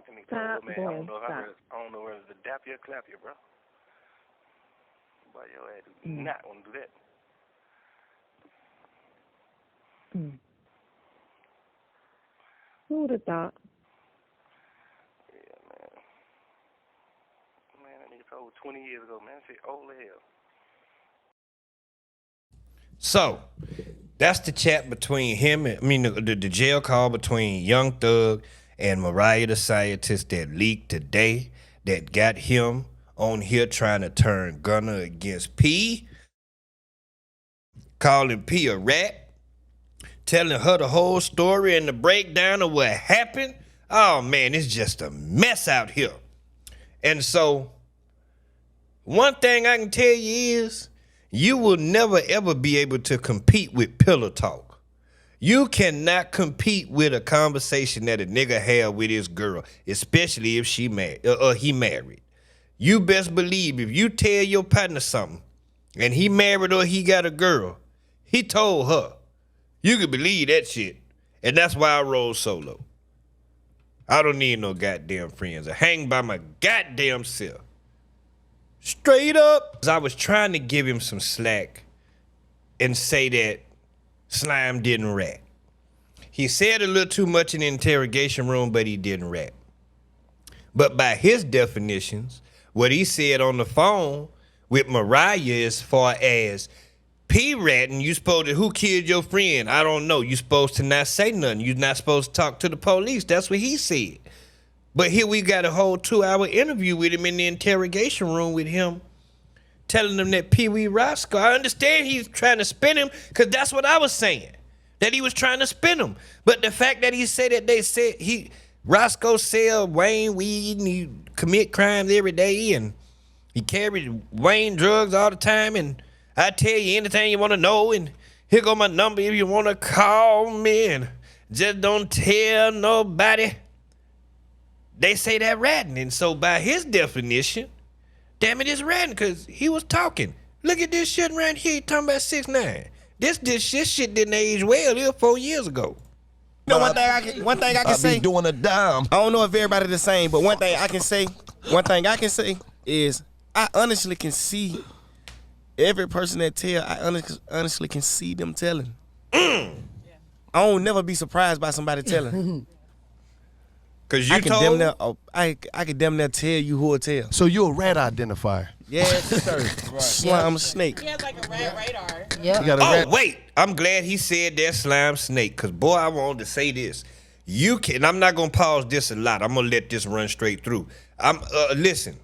And he told Lil Man, I don't know whether to dap you or clap you, bro. But your ass do not want to do that.
Who would have thought?
Yeah, man, that nigga told 20 years ago, man. That shit old as hell.
So, that's the chat between him and, the jail call between Young Thug and Mariah the Scientist that leaked today that got him on here trying to turn Gunna against P, calling P a rat, telling her the whole story and the breakdown of what happened. Oh, man, it's just a mess out here. And so, one thing I can tell you is, you will never, ever be able to compete with pillow talk. You cannot compete with a conversation that a nigga had with his girl, especially if she married or he married. You best believe if you tell your partner something and he married or he got a girl, he told her. You can believe that shit. And that's why I roll solo. I don't need no goddamn friends. I hang by my goddamn self. Straight up. I was trying to give him some slack and say that Slime didn't rap. He said a little too much in the interrogation room, but he didn't rap. But by his definitions, what he said on the phone with Mariah as far as P-ratting, you supposed to, who killed your friend? I don't know. You supposed to not say nothing. You're not supposed to talk to the police. That's what he said. But here we got a whole 2-hour interview with him in the interrogation room with him telling them that Pee Wee Roscoe, I understand he's trying to spin him because that's what I was saying, that he was trying to spin him. But the fact that he said that they said Roscoe sell Wayne weed and he commit crimes every day and he carried Wayne drugs all the time and I tell you anything you want to know and here go my number if you want to call me and just don't tell nobody. They say that ratting, and so by his definition, damn it, it's ratting because he was talking. Look at this shit right here. He talking about 6ix9ine. This shit didn't age well. It was 4 years ago.
You know, one thing I can say.
Be doing a dime.
I don't know if everybody the same, but one thing I can say is I honestly can see every person that tell. I honestly can see them telling. I don't never be surprised by somebody telling.
Cause you
I could damn near tell you who will tell.
So you're a rat identifier.
Yes, sir. Right. Slime snake.
He has like a rat radar.
Yeah. Wait. I'm glad he said that slime snake. Cause boy, I wanted to say this. You can. I'm not gonna pause this a lot. I'm gonna let this run straight through. Listen.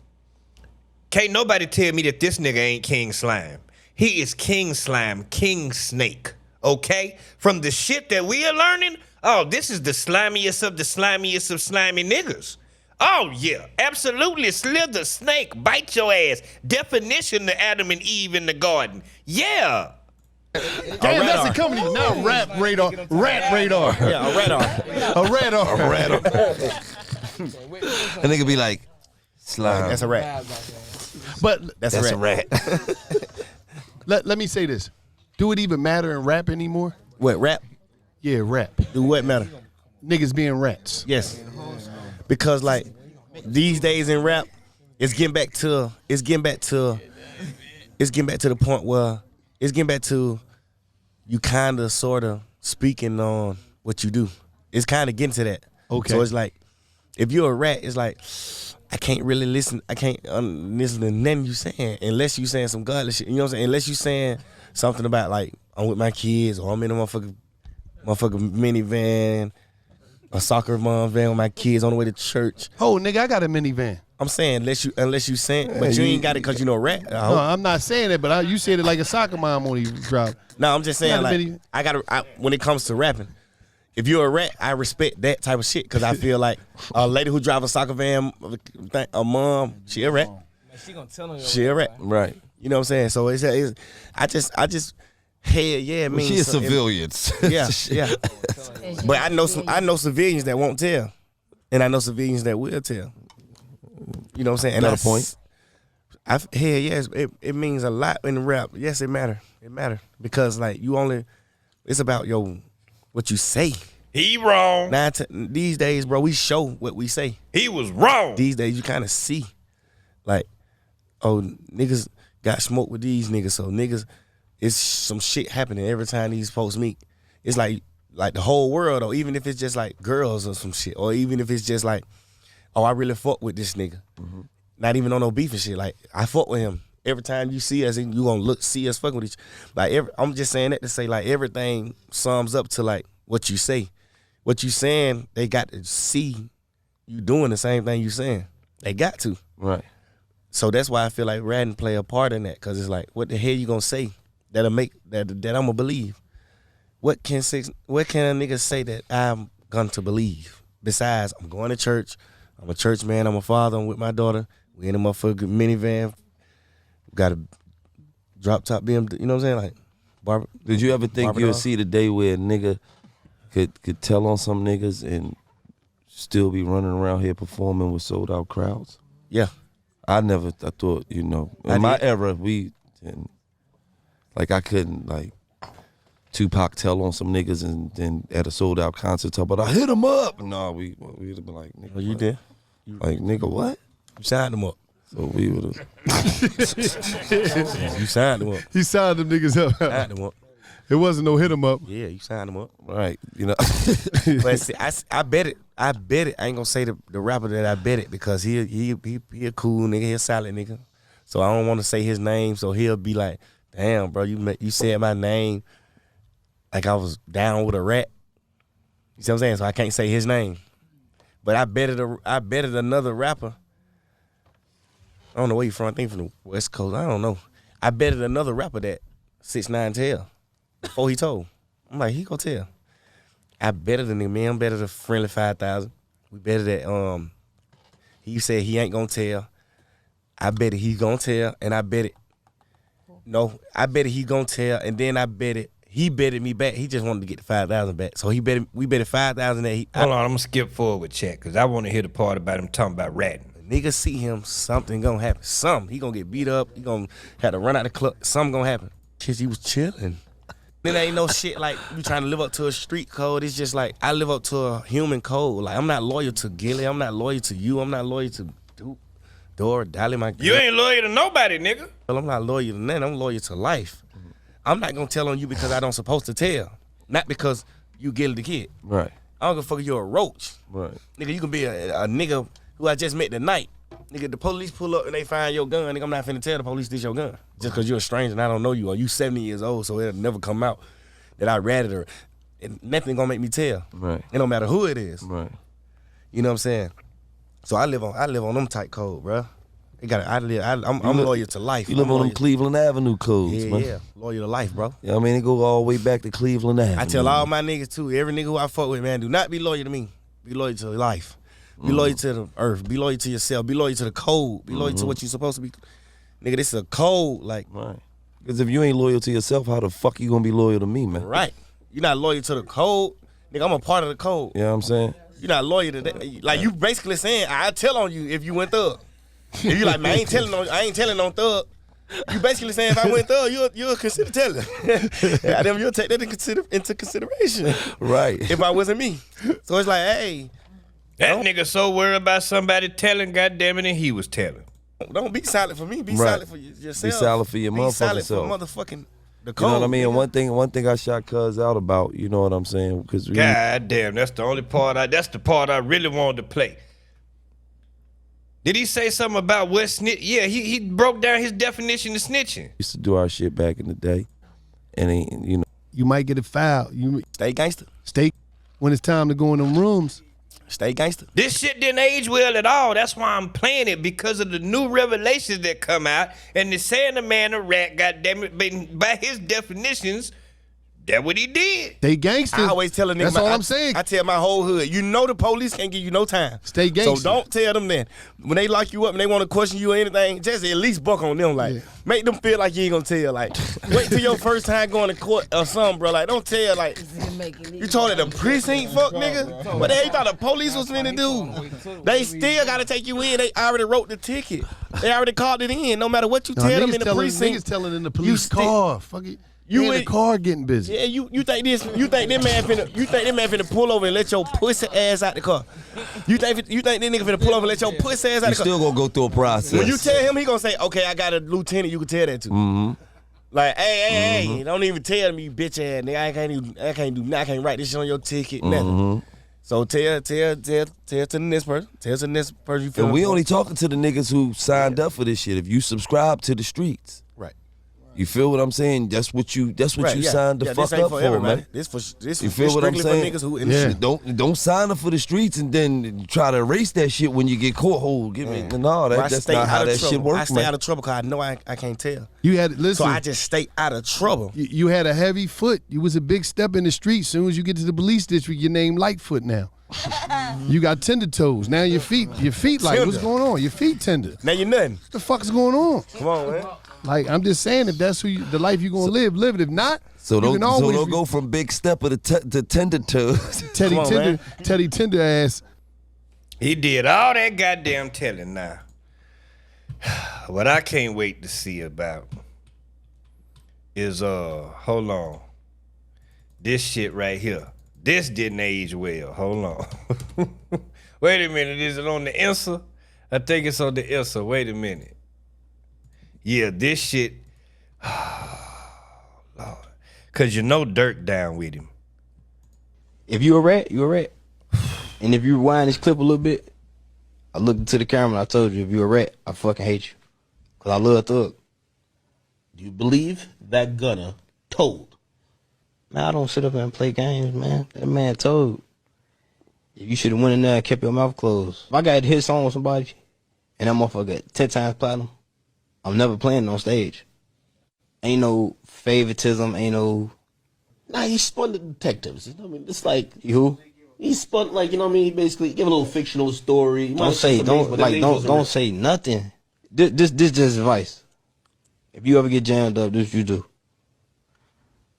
Can't nobody tell me that this nigga ain't King Slime. He is King Slime, King Snake. Okay? From the shit that we are learning. Oh, this is the slimiest of slimy niggas. Oh, yeah, absolutely. Slither, snake, bite your ass. Definition of Adam and Eve in the garden. Yeah.
Damn, that's a company. Now Rap Radar. Rat Radar.
Yeah, a radar.
A radar.
A radar. A nigga be like, slime.
That's a rat.
But
that's
a rat.
Let me say this. Do it even matter in rap anymore?
What, rap?
Yeah, rap.
Do what matter?
Niggas being rats.
Yes. Because like these days in rap, it's getting back to the point where it's getting back to you kind of sort of speaking on what you do. It's kind of getting to that.
Okay.
So it's like if you're a rat, it's like I can't really listen. I can't listen to nothing you saying unless you saying some godly shit. You know what I'm saying? Unless you saying something about like I'm with my kids or I'm in a motherfucking minivan, a soccer mom van with my kids on the way to church.
Oh, nigga, I got a minivan.
I'm saying unless you saying, but you ain't got it because you know rat.
No, I'm not saying it, but you said it like a soccer mom when you drop.
No, I'm just saying like when it comes to rapping, if you're a rat, I respect that type of shit because I feel like a lady who drive a soccer van, a mom, she a rat.
She gonna tell him.
She a rat,
right?
You know what I'm saying? So I just. Hell yeah, it means
she is civilians.
Yeah. But I know civilians that won't tell, and I know civilians that will tell. You know what I'm saying?
Another point.
Hell yes, it means a lot in rap. Yes, it matter. It matter because like it's about what you say.
He wrong.
These days, bro, we show what we say.
He was wrong.
These days, you kind of see, like, oh, niggas got smoked with these niggas, so niggas. It's some shit happening every time these folks meet. it's like the whole world, or even if it's just like girls or some shit, or even if it's just like, oh, I really fuck with this nigga. Mm-hmm. Not even on no beef and shit. Like, I fuck with him. Every time you see us, and you gonna see us fucking with each. Like, I'm just saying that to say, like, everything sums up to like what you say. What you saying, they got to see you doing the same thing you saying. They got to.
Right.
So that's why I feel like rapping play a part in that, because it's like, what the hell you gonna say that'll make that I'm gonna believe? What can a nigga say that I'm going to believe? Besides, I'm going to church. I'm a church man. I'm a father. I'm with my daughter. We in a motherfucking minivan. Got a drop top BMW. You know what I'm saying? Like,
did you ever think you'd see the day where a nigga could tell on some niggas and still be running around here performing with sold out crowds?
Yeah.
I thought, you know, in my era, I couldn't, like, Tupac tell on some niggas and then at a sold out concert talk about, I hit him up. No, we would have been like, nigga,
well, you did?
Like, nigga, what?
You signed them up.
So we would have.
You signed them up.
He signed them niggas up.
Signed them up.
It wasn't no hit 'em up.
Yeah, you signed them up.
Right. You know.
But see, I bet it. I ain't gonna say the rapper that I bet it, because he a cool nigga. He a solid nigga. So I don't want to say his name. So he'll be like, damn, bro, you said my name like I was down with a rat. You see what I'm saying? So I can't say his name. But I betted another rapper. I don't know where you from. I think from the West Coast. I don't know. I betted another rapper that 6ix9ine tell before he told. I'm like, he gonna tell. I betted the nigga, man. I'm better than Friendly 5,000. We betted that he said he ain't gonna tell. I bet it he gonna tell, and I bet it. No, I bet it he gonna tell, and then I bet it. He betted me back. He just wanted to get the 5,000 back. So we betted 5,000 that he.
Hold on, I'm gonna skip forward with Chat, because I want to hear the part about him talking about ratting.
Nigga see him, something gonna happen. He gonna get beat up. He gonna have to run out the club. Something gonna happen. Cause he was chilling. It ain't no shit like you trying to live up to a street code. It's just like I live up to a human code. Like, I'm not loyal to Gilly. I'm not loyal to you. I'm not loyal to Dora, Dolly, my girl.
You ain't loyal to nobody, nigga.
Well, I'm not loyal to nothing. I'm loyal to life. I'm not gonna tell on you because I don't supposed to tell. Not because you Gilly the kid.
Right.
I don't give a fuck if you're a roach.
Right.
Nigga, you can be a nigga who I just met tonight. Nigga, the police pull up and they find your gun. Nigga, I'm not finna tell the police this your gun. Just because you're a stranger and I don't know you, or you 70 years old, so it'll never come out that I ratted her. And nothing gonna make me tell.
Right.
It don't matter who it is.
Right.
You know what I'm saying? So I live on them tight code, bro. I'm loyal to life.
You live on them Cleveland Avenue codes, man.
Yeah, loyal to life, bro.
Yeah, I mean, it go all the way back to Cleveland Avenue.
I tell all my niggas too, every nigga who I fuck with, man, do not be loyal to me. Be loyal to life. Be loyal to the earth. Be loyal to yourself. Be loyal to the code. Be loyal to what you're supposed to be. Nigga, this is a code, like.
Right. Because if you ain't loyal to yourself, how the fuck you gonna be loyal to me, man?
Right. You're not loyal to the code. Nigga, I'm a part of the code.
You know what I'm saying?
You're not loyal to that. Like, you basically saying, I tell on you if you went thug. If you like, man, I ain't telling on thug. You basically saying if I went thug, you'll consider telling. Then you'll take that into consideration.
Right.
If I wasn't me. So it's like, hey.
That nigga so worried about somebody telling, goddamn it, and he was telling.
Don't be silent for me. Be silent for yourself.
Be silent for your motherfucking self.
Be silent for motherfucking the code.
You know what I mean?
Nigga.
And one thing I shot Cuz out about, you know what I'm saying? Because
God damn, that's the only part that's the part I really wanted to play. Did he say something about what snitch? Yeah, he broke down his definition of snitching.
Used to do our shit back in the day. And you know.
You might get a foul. You
stay gangster.
Stay when it's time to go in them rooms.
Stay gangster.
This shit didn't age well at all. That's why I'm playing it, because of the new revelations that come out, and they're saying the man a rat, goddamn it, by his definitions, that's what he did.
Stay gangster.
I always tell a nigga.
That's all I'm saying.
I tell my whole hood, you know the police can't give you no time.
Stay gangster.
So don't tell them then. When they lock you up and they want to question you or anything, just at least buck on them. Like, make them feel like you ain't gonna tell. Like, wait till your first time going to court or something, bro. Like, don't tell. Like, you told it the precinct, fuck nigga. What the hell you thought the police was finna do? They still gotta take you in. They already wrote the ticket. They already called it in. No matter what you tell them in the precinct.
Niggas telling in the police car. Fuck it. You in the car getting busy.
Yeah, you think this man finna pull over and let your pussy ass out the car. You think this nigga finna pull over and let your pussy ass out the car.
You still gonna go through a process.
When you tell him, he gonna say, okay, I got a lieutenant you can tell that to.
Mm-hmm.
Like, hey, don't even tell me, bitch ass nigga. I can't write this shit on your ticket, nothing. So tell to the next person. Tell to the next person you feel.
And we only talking to the niggas who signed up for this shit. If you subscribe to the streets.
Right.
You feel what I'm saying? That's what you signed the fuck up for, man.
This
you feel what I'm saying?
For niggas who in the shit.
Don't sign up for the streets and then try to erase that shit when you get caught. Hold, give me no. That's not how that shit works.
I stay out of trouble because I know I can't tell.
You had
so I just stay out of trouble.
You had a heavy foot. You was a big step in the street. As soon as you get to the police district, your name Lightfoot now. You got tender toes. Now your feet like what's going on? Your feet tender.
Now you're nothing.
What the fuck's going on?
Come on, man.
Like, I'm just saying, if that's the life you're gonna live it. If not,
so don't go from big stepper to tender toes.
Teddy Tender ass.
He did all that goddamn telling now. What I can't wait to see about is hold on. This shit right here. This didn't age well. Hold on. Wait a minute. Is it on the Insta? I think it's on the Insta. Wait a minute. Yeah, this shit. Oh, Lord. Cause you know Dirk down with him.
If you a rat, you a rat. And if you rewind this clip a little bit, I looked into the camera and I told you, if you a rat, I fucking hate you. Cause I love Thug.
Do you believe that Gunna told?
Man, I don't sit up and play games, man. That man told. You should have went in there and kept your mouth closed. If I got to hit a song with somebody and that motherfucker got 10 times platinum, I'm never playing on stage. Ain't no favoritism, ain't no...
Nah, he spun the detectives. You know what I mean? It's like...
Who?
He spun, like, you know what I mean? He basically give a little fictional story.
Don't say nothing. This just advice. If you ever get jammed up, this you do.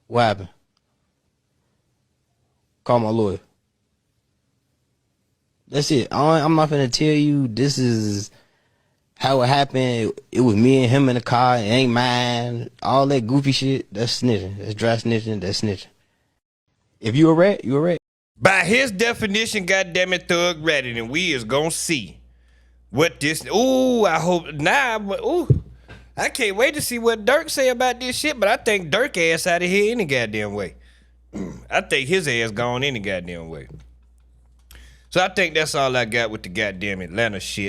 What happened? Call my lawyer. That's it. I'm not finna tell you this is how it happened. It was me and him in the car. It ain't mine. All that goofy shit. That's snitching. That's dry snitching. That's snitching. If you a rat, you a rat.
By his definition, goddammit, Thug ratted, and we is gonna see what this. Ooh, I hope but ooh, I can't wait to see what Dirk say about this shit. But I think Dirk ass out of here any goddamn way. I think his ass gone any goddamn way. So I think that's all I got with the goddamn Atlanta shit.